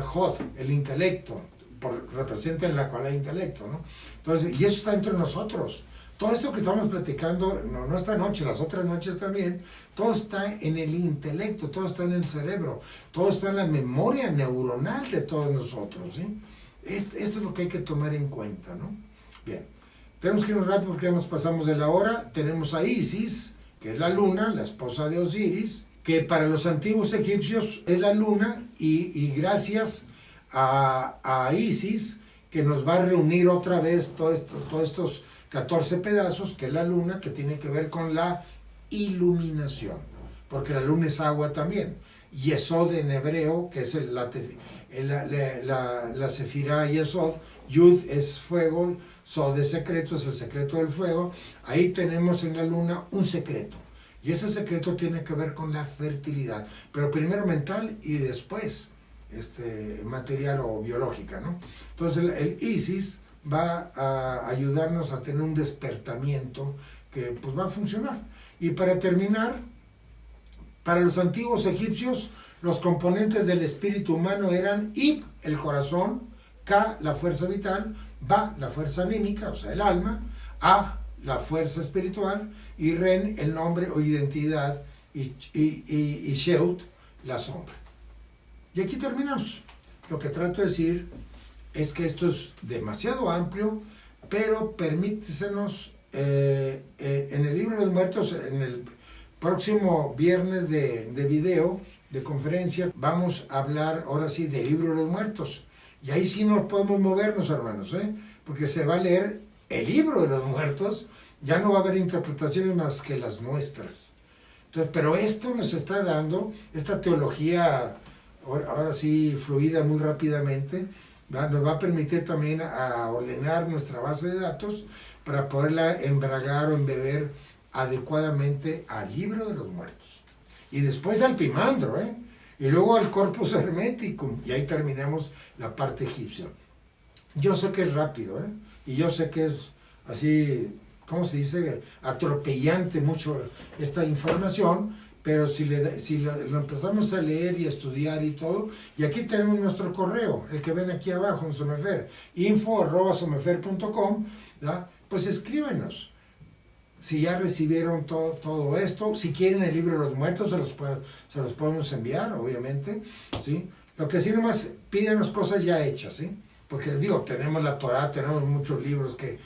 Jod, el intelecto, representa en la cual hay intelecto, ¿no? Entonces, y eso está entre nosotros. Todo esto que estamos platicando, no esta noche, las otras noches también, todo está en el intelecto, todo está en el cerebro, todo está en la memoria neuronal de todos nosotros, ¿sí? Esto es lo que hay que tomar en cuenta, ¿no? Bien, tenemos que irnos rápido porque ya nos pasamos de la hora. Tenemos a Isis, que es la luna, la esposa de Osiris, que para los antiguos egipcios es la luna, y gracias a Isis, que nos va a reunir otra vez todos estos 14 pedazos, que es la luna, que tiene que ver con la iluminación, porque la luna es agua también. Yesod en hebreo, que es la sefirá Yesod, Yud es fuego, Sod es secreto, es el secreto del fuego. Ahí tenemos en la luna un secreto, y ese secreto tiene que ver con la fertilidad, pero primero mental y después material o biológica, ¿no? Entonces el Isis va a ayudarnos a tener un despertamiento que pues va a funcionar. Y para terminar, para los antiguos egipcios, los componentes del espíritu humano eran Ib, el corazón, Ka, la fuerza vital, Ba, la fuerza anímica, o sea, el alma, Ag, la fuerza espiritual, y Ren, el nombre o identidad, y Sheut, la sombra. Y aquí terminamos. Lo que trato de decir es que esto es demasiado amplio, pero permítesenos, en el libro de los muertos, en el próximo viernes de video, de conferencia, vamos a hablar ahora sí del libro de los muertos. Y ahí sí nos podemos movernos, hermanos, porque se va a leer el libro de los muertos, ya no va a haber interpretaciones más que las nuestras. Entonces, pero esto nos está dando, esta teología, ahora sí, fluida muy rápidamente, nos va a permitir también a ordenar nuestra base de datos para poderla embragar o embeber adecuadamente al libro de los muertos. Y después al Pimandro, y luego al Corpus Hermeticum, y ahí terminamos la parte egipcia. Yo sé que es rápido, y yo sé que es así, ¿cómo se dice? Atropellante mucho esta información, pero si lo empezamos a leer y a estudiar y todo, y aquí tenemos nuestro correo, el que ven aquí abajo en Somefer, info@somefer.com, pues escríbenos. Si ya recibieron todo esto, si quieren el libro de los muertos, se los podemos enviar, obviamente, ¿sí? Lo que sí nomás pídanos cosas ya hechas, ¿sí? Porque digo, tenemos la Torah, tenemos muchos libros que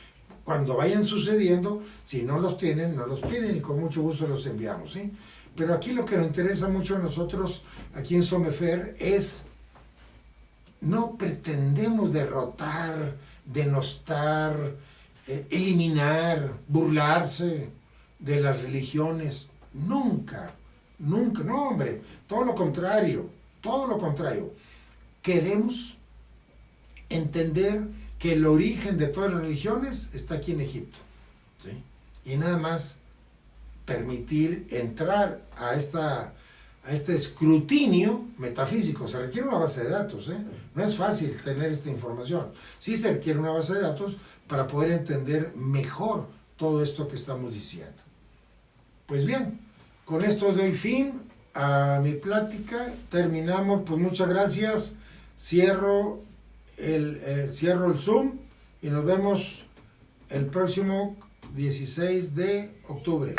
cuando vayan sucediendo, si no los tienen, no los piden y con mucho gusto los enviamos, ¿sí? Pero aquí lo que nos interesa mucho a nosotros, aquí en Somefer, es no pretendemos derrotar, denostar, eliminar, burlarse de las religiones. Nunca, nunca, no hombre, todo lo contrario. Queremos entender que el origen de todas las religiones está aquí en Egipto, ¿sí? Y nada más permitir entrar a este escrutinio metafísico. Se requiere una base de datos, no es fácil tener esta información. Sí se requiere una base de datos para poder entender mejor todo esto que estamos diciendo. Pues bien, con esto doy fin a mi plática, terminamos, pues muchas gracias, cierro el Zoom y nos vemos el próximo 16 de octubre.